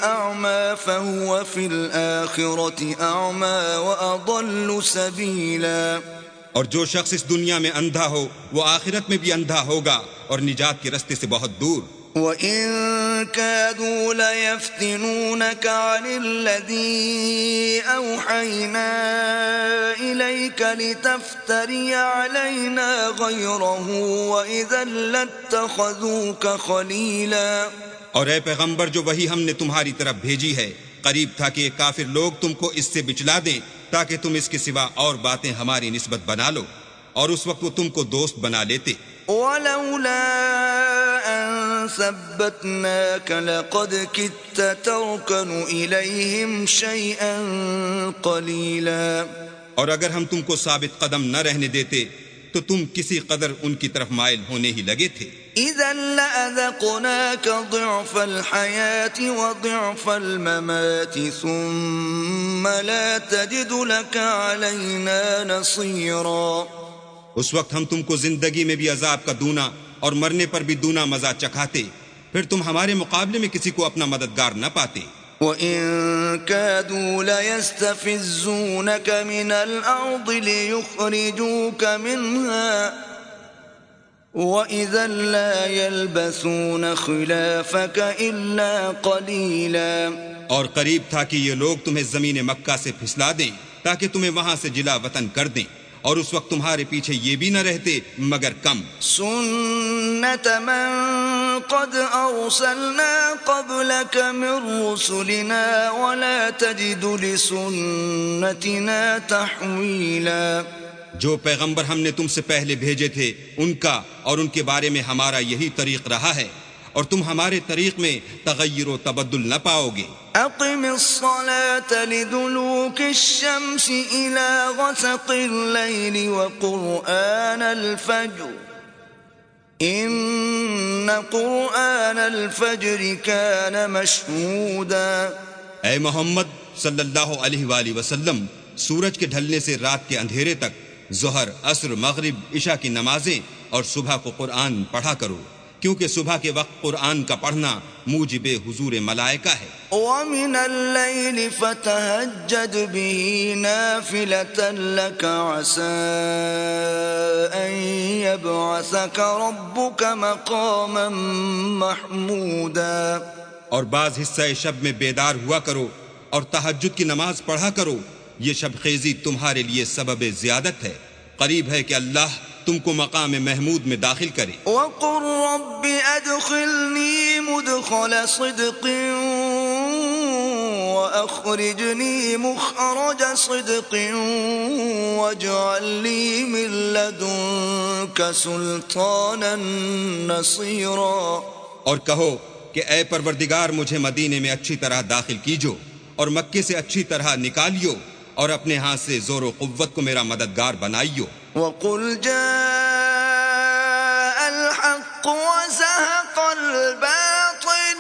أعمى فهو في الآخرة أعمى وأضل سبيلا. اور جو شخص اس دنیا میں اندھا ہو وہ آخرت میں بھی اندھا ہوگا اور نجات کے رستے سے بہت دور. وَإِن كَادُوا لَيَفْتِنُونَكَ عَنِ الَّذِي أَوْحَيْنَا إِلَيْكَ لِتَفْتَرِيَ عَلَيْنَا غَيْرَهُ وَإِذًا لَاتَّخَذُوكَ خَلِيلًا. اور اے پیغمبر جو وہی ہم نے تمہاری طرف بھیجی ہے قریب تھا کہ کافر لوگ تم کو اس سے بچلا دیں تاکہ تم اس کے سوا اور باتیں ہماری نسبت بنا لو اور اس وقت وہ تم کو دوست بنا لیتے. وَلَوْلَا أَن ثَبَّتْنَاكَ لَقَدْ كِدتَّ تَرْكَنُ إِلَيْهِمْ شَيْئًا قَلِيلًا. اور اگر ہم تم کو ثابت قدم نہ رہنے دیتے تو تم کسی قدر ان کی طرف مائل ہونے ہی لگے تھے. إِذًا لَأَذَقْنَاكَ ضِعْفَ الْحَيَاةِ وَضِعْفَ الْمَمَاتِ ثُمَّ لَا تَجِدُ لَكَ عَلَيْنَا نَصِيرًا. اس وقت ہم تم کو زندگی میں بھی عذاب کا دونا اور مرنے پر بھی دونا مزہ چکھاتے پھر تم ہمارے مقابلے میں کسی کو اپنا مددگار نہ پاتے. وَإِن كَادُوا لَيَسْتَفِزُّونَكَ مِنَ الْأَرْضِ لِيُخْرِجُوكَ مِنْهَا وَإِذًا لَا يَلْبَثُونَ خِلَافَكَ إِلَّا قَلِيلًا. اور قریب تھا کہ یہ لوگ تمہیں زمین مکہ سے پھسلا دیں تاکہ تمہیں وہاں سے جلا وطن کر دیں اور اس وقت تمہارے پیچھے یہ بھی نہ رہتے مگر کم. سُنَّةَ مَن قَدْ أَرْسَلْنَا قَبْلَكَ مِن رُّسُلِنَا وَلَا تَجِدُ لِسُنَّتِنَا تَحْوِيلًا. جو پیغمبر ہم نے تم سے پہلے بھیجے تھے ان کا اور ان کے بارے میں ہمارا یہی طریق رہا ہے اور تم ہمارے طریق میں تغیر و تبدل نہ پاؤ گے. أقم الصلاة لدلوك الشمس إلى غسق الليل وقرآن الفجر إن قرآن الفجر كان مشهودا. اے محمد صلی اللہ علیہ وآلہ وسلم سورج کے ڈھلنے سے رات کے اندھیرے تک ظہر عصر مغرب عشاء کی نمازیں اور صبح کو قرآن پڑھا کرو کیونکہ صبح کے وقت قرآن کا پڑھنا موجب حضور ملائکہ ہے. وَمِنَ اللَّيْلِ فَتَهَجَّدْ بِهِ نَافِلَةً لَكَ عَسَىٰ أَن يَبْعَثَكَ رَبُّكَ مَقَامًا مَحْمُودًا. اور بعض حصہ شب میں بیدار ہوا کرو اور تہجد کی نماز پڑھا کرو یہ شب خیزی تمہارے لیے سبب زیادت ہے. قریب ہے کہ اللہ تم کو مقام محمود میں داخل کرے. وَقُلْ رَبِّ أَدْخِلْنِي مُدْخَلَ صِدْقٍ وَأَخْرِجْنِي مُخْرَجَ صِدْقٍ وَاجْعَل لِّي مِن لَّدُنكَ سُلْطَانًا نَّصِيرًا. اور کہو کہ اے پروردگار مجھے مدینے میں اچھی طرح داخل کیجو اور مکے سے اچھی طرح نکالیو اور اپنے ہاتھ سے زور و قوت کو میرا مددگار بنائیو. وَقُلْ جَاءَ الْحَقُّ وَزَهَقَ الْبَاطِلُ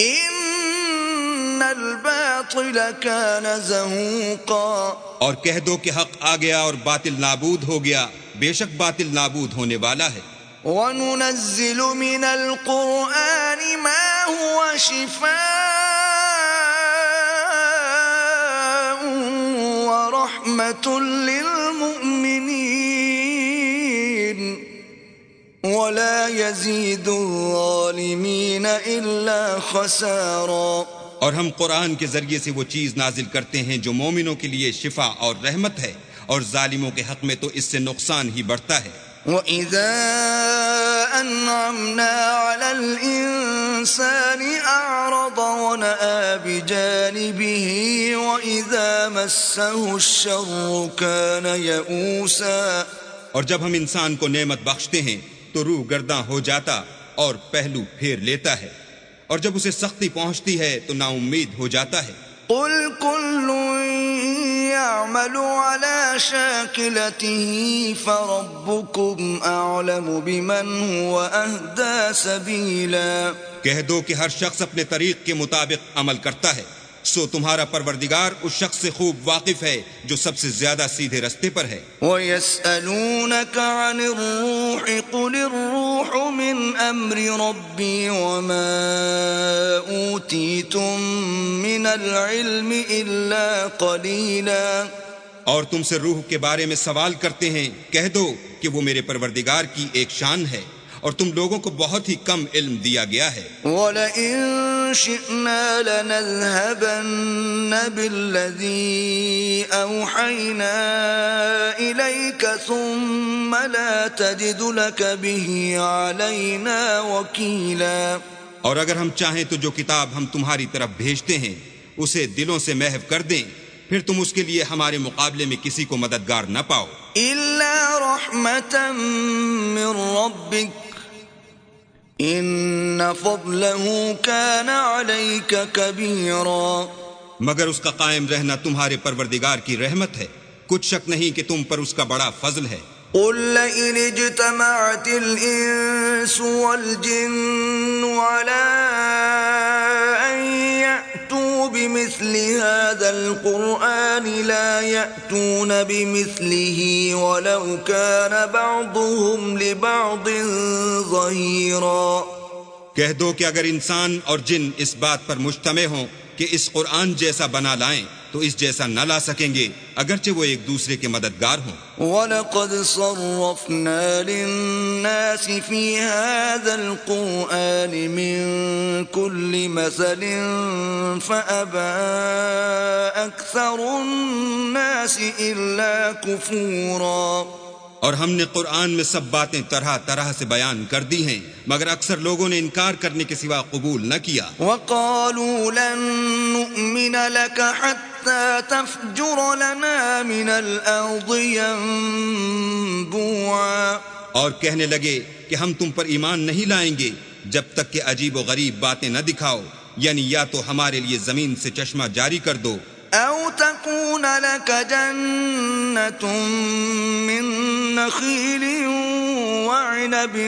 إِنَّ الْبَاطِلَ كَانَ زَهُوقًا. اور کہہ دو کہ حق آ گیا اور باطل نابود ہو گیا بے شک باطل نابود ہونے والا ہے. وَنُنَزِّلُ مِنَ الْقُرْآنِ مَا هُوَ شِفَاءٌ وَرَحْمَةٌ لِّلْمُؤْمِنِينَ وَلَا يَزِيدُ الظَّالِمِينَ إِلَّا خَسَارًا. اور ہم قرآن کے ذریعے سے وہ چیز نازل کرتے ہیں جو مومنوں کے لیے شفا اور رحمت ہے اور ظالموں کے حق میں تو اس سے نقصان ہی بڑھتا ہے. وَإِذَا أَنْعَمْنَا عَلَى الْإِنسَانِ أَعْرَضَ وَنَأَىٰ بِجَانِبِهِ وَإِذَا مَسَّهُ الشَّرُّ كَانَ يَئُوسًا. اور جب ہم انسان کو نعمت بخشتے ہیں تو روح گرداں ہو جاتا اور پہلو پھیر لیتا ہے، اور جب اسے سختی پہنچتی ہے تو نا امید ہو جاتا ہے۔ قل كل يعمل على شاكلته فربكم أعلم بمن هو أهدى سبيلا۔ کہہ دو کہ ہر شخص اپنے طریق کے مطابق عمل کرتا ہے، سو تمہارا پروردگار اس شخص سے خوب واقف ہے جو سب سے زیادہ سیدھے رستے پر ہے۔ وَيَسْأَلُونَكَ عَنِ الرُّوحِ قُلِ الرُّوحُ مِنْ أَمْرِ رَبِّي وَمَا أُوتِيتُم مِّنَ الْعِلْمِ إِلَّا قَلِيلًا۔ اور تم سے روح کے بارے میں سوال کرتے ہیں، کہہ دو کہ وہ میرے پروردگار کی ایک شان ہے اور تم لوگوں کو بہت ہی کم علم دیا گیا ہے۔ وَلَئِن شِئْنَا لَنَذْهَبَنَّ بِالَّذِي أَوْحَيْنَا إِلَيْكَ ثُمَّ لَا تَجِدُ لَكَ بِهِ عَلَيْنَا وَكِيلًا۔ اور اگر ہم چاہیں تو جو کتاب ہم تمہاری طرف بھیجتے ہیں اسے دلوں سے محو کر دیں، پھر تم اس کے لیے ہمارے مقابلے میں کسی کو مددگار نہ پاؤ۔ إِلَّا رَحْمَةً مِّن رَّبِّكَ إِنَّ فَضْلَهُ كَانَ عَلَيْكَ كَبِيرًا۔ مگر اس کا قائم رہنا تمہارے پروردگار کی رحمت ہے، کچھ شک نہیں کہ تم پر اس کا بڑا فضل ہے۔ قُل لَّئِنِ اجْتَمَعَتِ الْإِنسُ وَالْجِنُّ عَلَىٰ أَن يَأْتُوا بِمِثْلِ هَٰذَا الْقُرْآنِ لَا يَأْتُونَ بِمِثْلِهِ وَلَوْ كَانَ بَعْضُهُمْ لِبَعْضٍ ظَهِيرًا۔ کہہ دو کہ اگر انسان اور جن اس بات پر مجتمع ہوں کہ اس قرآن جیسا بنا لائیں تو اس جیسا نہ لا سکیں گے، اگرچہ وہ ایک دوسرے کے مددگار ہوں۔ وَلَقَدْ صَرَّفْنَا لِلنَّاسِ فِي هَذَا الْقُرْآنِ مِنْ كُلِّ مَثَلٍ فَأَبَى أَكْثَرُ النَّاسِ إِلَّا كُفُورًا۔ اور ہم نے قرآن میں سب باتیں طرح طرح سے بیان کر دی ہیں، مگر اکثر لوگوں نے انکار کرنے کے سوا قبول نہ کیا۔ وَقَالُوا لَن نُّؤْمِنَ لَكَ حَتَّى تَفْجُرَ لَنَا مِنَ الْأَرْضِ يَنبُوعًا۔ اور کہنے لگے کہ ہم تم پر ایمان نہیں لائیں گے جب تک کہ عجیب و غریب باتیں نہ دکھاؤ، یعنی یا تو ہمارے لیے زمین سے چشمہ جاری کر دو، أَوْ تَكُونَ لَكَ جَنَّةٌ مِّن نَّخِيلٍ وَعِنَبٍ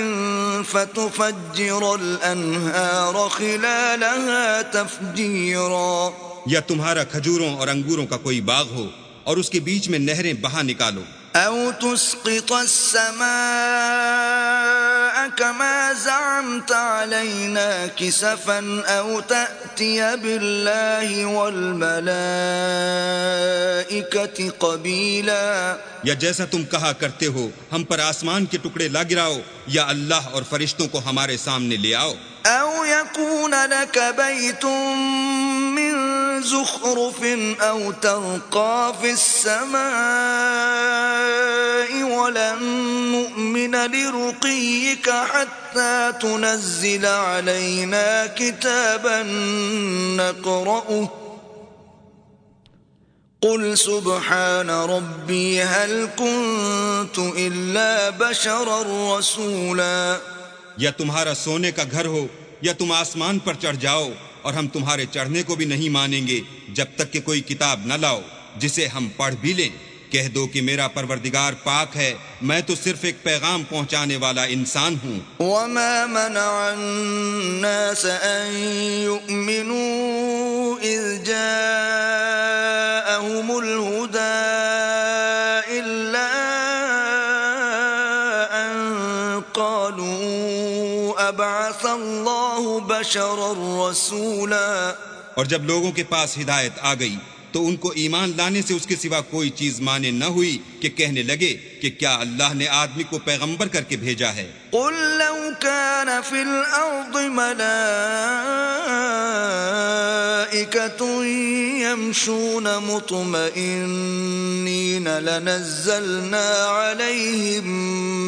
فَتُفَجِّرَ الْأَنْهَارَ خِلَالَهَا تَفْجِيرًا۔ یا تمہارا کھجوروں اور انگوروں کا کوئی باغ ہو اور اس کے بیچ میں نہریں بہا نکالو، أَوْ تُسْقِطَ السَّمَاءَ كَمَا زَعَمْتَ عَلَيْنَا كِسَفًا أَوْ تَأْتِيَ بِاللَّهِ وَالْمَلَائِكَةِ قَبِيلًا۔ یا جیسا تم کہا کرتے ہو ہم پر آسمان کے ٹکڑے لا گراؤ، یا اللہ اور فرشتوں کو ہمارے سامنے لے آؤ۔ أَوْ يَكُونَ لَكَ بَيْتٌ مِّن زُخْرُفٍ أَوْ تَرْقَىٰ فِي السَّمَاءِ وَلَن نُّؤْمِنَ لِرُقِيِّكَ حَتَّىٰ تُنَزِّلَ عَلَيْنَا كِتَابًا نَّقْرَؤُهُ قُلْ سُبْحَانَ رَبِّي هَلْ كُنتُ إِلَّا بَشَرًا رَّسُولًا۔ یا تمہارا سونے کا گھر ہو یا تم آسمان پر چڑھ جاؤ، اور ہم تمہارے چڑھنے کو بھی نہیں مانیں گے جب تک کہ کوئی کتاب نہ لاؤ جسے ہم پڑھ بھی لیں۔ کہہ دو کہ میرا پروردگار پاک ہے، میں تو صرف ایک پیغام پہنچانے والا انسان ہوں۔ وَمَا مَنَعَ النَّاسَ أَن يُؤْمِنُوا إِذْ جَاءَهُمُ الْهُدَىٰ إِلَّا أَن قَالُوا أَبْعَثَ اللَّهُ بَشَرًا رَّسُولًا۔ اور جب لوگوں کے پاس ہدایت آ گئی تو ان کو ایمان لانے سے اس کے سوا کوئی چیز مانے نہ ہوئی کہ کہنے لگے کہ کیا اللہ نے آدمی کو پیغمبر کر کے بھیجا ہے۔ قُل لَّوْ كَانَ فِي الْأَرْضِ مَلَائِكَةٌ يَمْشُونَ مُطْمَئِنِّينَ لَنَزَّلْنَا عَلَيْهِم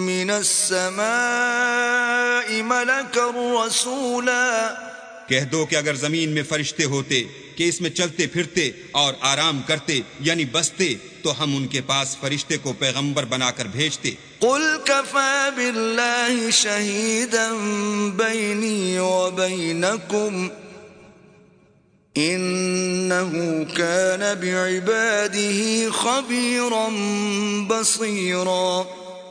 مِّنَ السَّمَاءِ مَلَكًا رَّسُولًا۔ کہہ دو کہ اگر زمین میں فرشتے ہوتے کہ اس میں چلتے پھرتے اور آرام کرتے یعنی بستے تو ہم ان کے پاس فرشتے کو پیغمبر بنا کر بھیجتے. قل كفى بالله شهيدا بيني وبينكم إنه كان بعباده خبيرا بصيرا.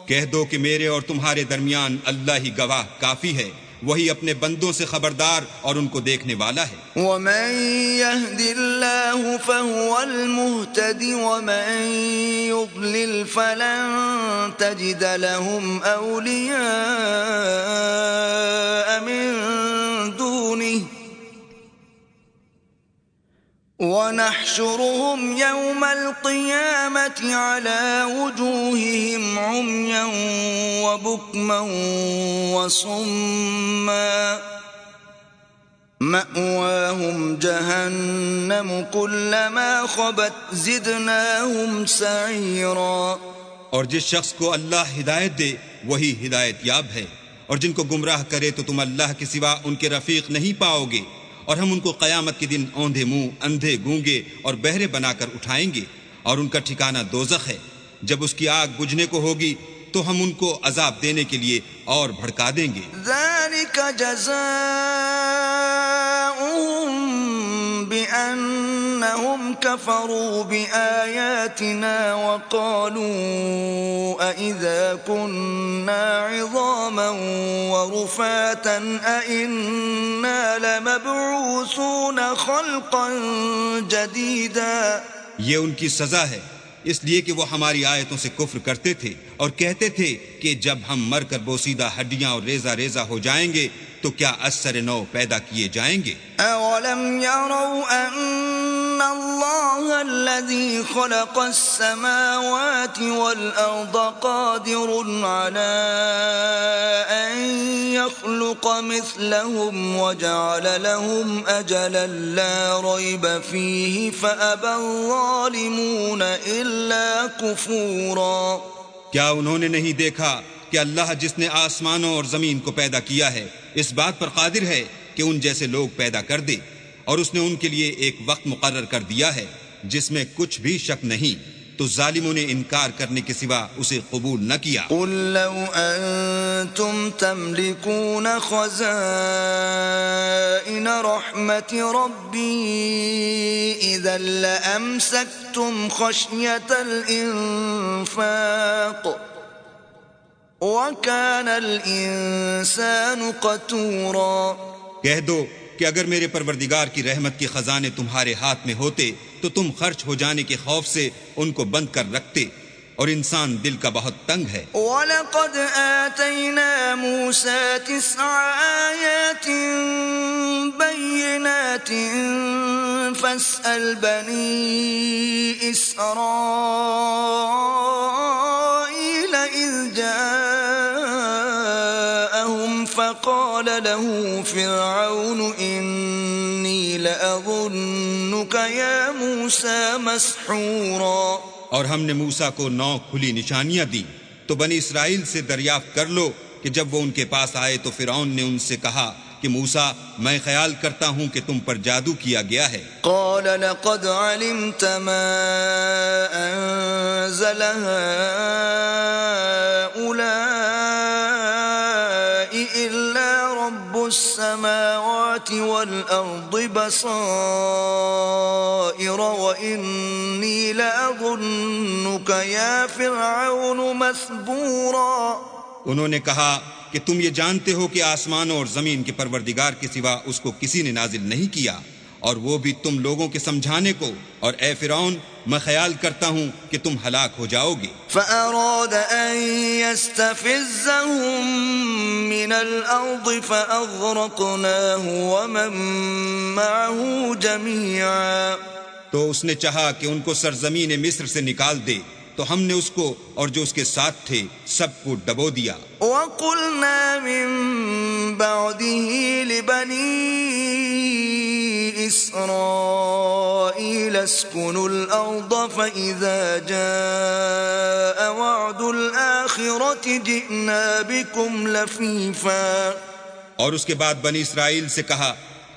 کہہ دو کہ میرے اور تمہارے درمیان اللہ ہی گواہ کافی ہے، وہی اپنے بندوں سے خبردار اور ان کو دیکھنے والا ہے. ومن يهد الله فهو المهتدي ومن يضلل فلن تجد لهم أولياء من دونه ونحشرهم يوم القيامة على وجوههم عميا وبكما وصما مأواهم جهنم كلما خبت زدناهم سعيرا. اور جس شخص کو اللہ ہدایت دے وہی ہدایت یاب ہے، اور جن کو گمراہ کرے تو تم اللہ کے سوا ان کے رفیق نہیں پاؤ گے. اور ہم ان کو قیامت کے دن اوندھے منہ، اندھے گونگے اور بہرے بنا کر اٹھائیں گے، اور ان کا ٹھکانہ دوزخ ہے. جب اس کی آگ بجھنے کو ہوگی تو ہم ان کو عذاب دینے کے لیے اور بھڑکا دیں گے. ذلك جزاؤهم بأنهم كفروا بآياتنا وقالوا أإذا كنا عظاما ورفاتا أإنا لمبعوثون خلقا جديدا. یہ ان کی سزا ہے اس لیے کہ وہ ہماری آیتوں سے کفر کرتے تھے اور کہتے تھے کہ جب ہم مر کر بوسیدہ ہڈیاں اور ریزہ ریزہ ہو جائیں گے تو کیا اثر نو پیدا کیے جائیں گے. اولم يروا ان الله الذي خلق السماوات والارض قادر على ان يخلق مثلهم وجعل لهم اجلا لا ريب فيه فابى الظالمون الا كفورا. کیا انہوں نے نہیں دیکھا کہ اللہ جس نے آسمانوں اور زمین کو پیدا کیا ہے اس بات پر قادر ہے کہ ان جیسے لوگ پیدا کر دے، اور اس نے ان کے لیے ایک وقت مقرر کر دیا ہے جس میں کچھ بھی شک نہیں، تو ظالموں نے انکار کرنے کے سوا اسے قبول نہ کیا. قل لو انتم تملكون خزائن رحمت ربی اذا لامسکتم خشیة الانفاق وَكَانَ الْإِنسَانُ قَتُورًا. کہہ دو کہ اگر میرے پروردگار کی رحمت کے خزانے تمہارے ہاتھ میں ہوتے تو تم خرچ ہو جانے کے خوف سے ان کو بند کر رکھتے، اور انسان دل کا بہت تنگ ہے. وَلَقَدْ آتَيْنَا مُوسَى 9 آيَاتٍ بَيِّنَاتٍ فَاسْأَلْ بَنِي إِسْرَائِيلَ إِذْ جَاءَهُمْ فَقَالَ لَهُ فِرْعَوْنُ إِنِّي لَأَظُنُّكَ يَا مُوسَى مَسْحُورًا. اور ہم نے موسیٰ کو 9 کھلی نشانیاں دی، تو بنی اسرائیل سے دریافت کر لو کہ جب وہ ان کے پاس آئے تو فرعون نے ان سے کہا کہ موسیٰ میں خیال کرتا ہوں کہ تم پر جادو کیا گیا ہے. قال لقد علمت ما انزل هؤلاء الا رب السماوات والارض بصائر واني لاظنك يا فرعون مثبورا. انہوں نے کہا کہ تم یہ جانتے ہو کہ آسمانوں اور زمین کے پروردگار کے سوا اس کو کسی نے نازل نہیں کیا، اور وہ بھی تم لوگوں کے سمجھانے کو، اور اے فرعون میں خیال کرتا ہوں کہ تم ہلاک ہو جاؤ گے. فأراد أن يستفزهم من الأرض فأغرقناه ومن معه جميعا. تو اس نے چاہا کہ ان کو سرزمین مصر سے نکال دے، تو ہم نے اس کو اور جو اس کے ساتھ تھے سب کو ڈبو دیا. وَقُلْنَا مِن بَعْدِهِ لِبَنِي إِسْرَائِيلَ اسْكُنُوا الْأَرْضَ فَإِذَا جَاءَ وَعْدُ الْآخِرَةِ جِئْنَا بِكُمْ لَفِيفًا. اور اس کے بعد بنی اسرائیل سے کہا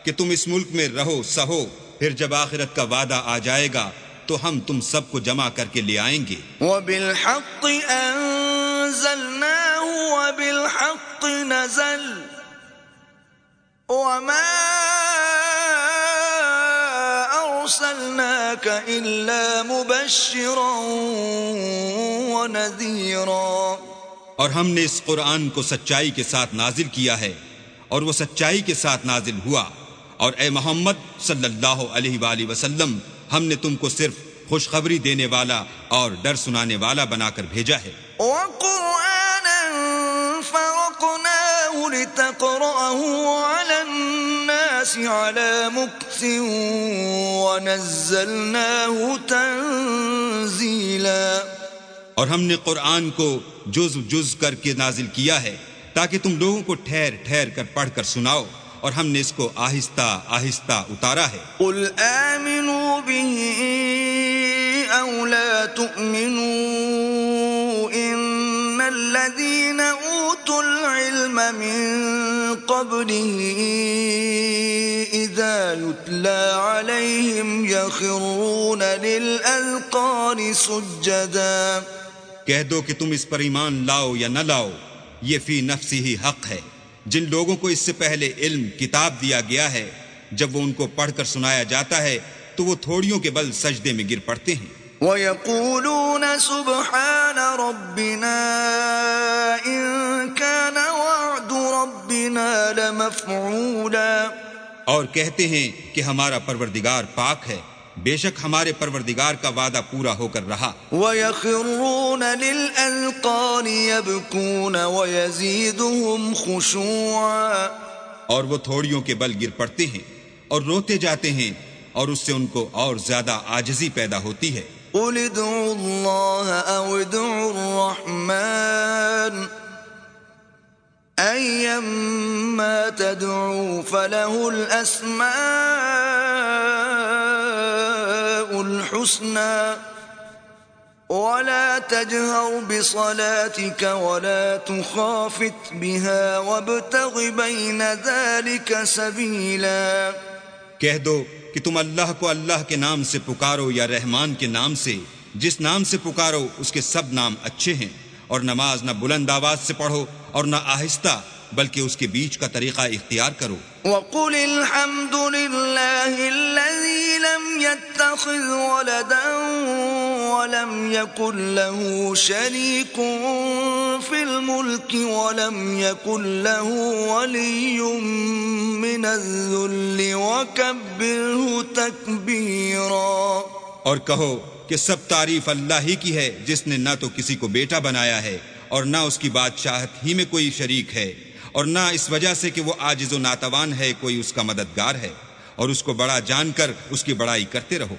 کہ تم اس ملک میں رہو سہو، پھر جب آخرت کا وعدہ آ جائے گا تو ہم تم سب کو جمع کر کے لے آئیں گے۔ وَبِالْحَقِّ أَنزَلْنَاهُ وَبِالْحَقِّ نَزَلَ وَمَا أَرْسَلْنَاكَ إِلَّا مُبَشِّرًا وَنَذِيرًا۔ اور ہم نے اس قرآن کو سچائی کے ساتھ نازل کیا ہے، اور وہ سچائی کے ساتھ نازل ہوا، اور اے محمد صلی اللہ علیہ وآلہ وسلم ہم نے تم کو صرف خوشخبری دینے والا اور ڈر سنانے والا بنا کر بھیجا ہے۔ وَقُرْآنًا فَرَقْنَاهُ لِتَقْرَأَهُ عَلَى النَّاسِ عَلَى مُكْثٍ وَنَزَّلْنَاهُ تَنزِيلًا۔ اور ہم نے قرآن کو جز جز کر کے نازل کیا ہے تاکہ تم لوگوں کو ٹھہر ٹھہر کر پڑھ کر سناؤ، اور ہم نے اس کو آہستہ آہستہ اتارا ہے۔ قُلْ آمِنُوا بِهِ أَوْ لَا تُؤْمِنُوا إِنَّ الَّذِينَ أُوتُوا الْعِلْمَ مِنْ قَبْلِهِ إِذَا يُتْلَى عَلَيْهِمْ يَخِرُّونَ لِلْأَذْقَانِ سُجَّدًا۔ کہہ دو کہ تم اس پر ایمان لاؤ یا نہ لاؤ، یہ فی نفسی ہی حق ہے۔ جن لوگوں کو اس سے پہلے علم کتاب دیا گیا ہے، جب وہ ان کو پڑھ کر سنایا جاتا ہے تو وہ تھوڑیوں کے بل سجدے میں گر پڑتے ہیں۔ وَيَقُولُونَ سُبْحَانَ رَبِّنَا إِن كَانَ وَعْدُ رَبِّنَا لَمَفْعُولًا۔ اور کہتے ہیں کہ ہمارا پروردگار پاک ہے، بے شک ہمارے پروردگار کا وعدہ پورا ہو کر رہا۔ وَيَخِرُّونَ لِلْأَذْقَانِ يَبْكُونَ وَيَزِيدُهُمْ خُشُوعًا۔ اور وہ تھوڑیوں کے بل گر پڑتے ہیں اور روتے جاتے ہیں، اور اس سے ان کو اور زیادہ عاجزی پیدا ہوتی ہے۔ قُلِ ادْعُوا اللَّهَ أَوِ ادْعُوا الرَّحْمَنَ أَيَّمَّا تَدْعُوا فَلَهُ الْأَسْمَاءُ الْحُسْنَى وَلَا تَجْهَرْ بِصَلَاتِكَ وَلَا تُخَافِتْ بِهَا وَابْتَغِ بَيْنَ ذَلِكَ سَبِيلًا۔ کہہ دو کہ تم اللہ کو اللہ کے نام سے پکارو یا رحمان کے نام سے، جس نام سے پکارو اس کے سب نام اچھے ہیں، اور نماز نہ بلند آواز سے پڑھو اور نہ آہستہ، بلکہ اس کے بیچ کا طریقہ اختیار کرو۔ وَقُلِ الْحَمْدُ لِلَّهِ الَّذِي لَمْ يَتَّخِذْ وَلَدًا وَلَمْ يَكُنْ لَهُ شَرِيكٌ فِي الْمُلْكِ وَلَمْ يَكُنْ لَهُ وَلِيٌّ مِّنَ الذُّلِّ وَكَبِّرْهُ تَكْبِيرًا۔ اور کہو کہ سب تعریف اللہ ہی کی ہے، جس نے نہ تو کسی کو بیٹا بنایا ہے اور نہ اس کی بادشاہت ہی میں کوئی شریک ہے، اور نہ اس وجہ سے کہ وہ عاجز و ناتوان ہے کوئی اس کا مددگار ہے، اور اس کو بڑا جان کر اس کی بڑائی کرتے رہو۔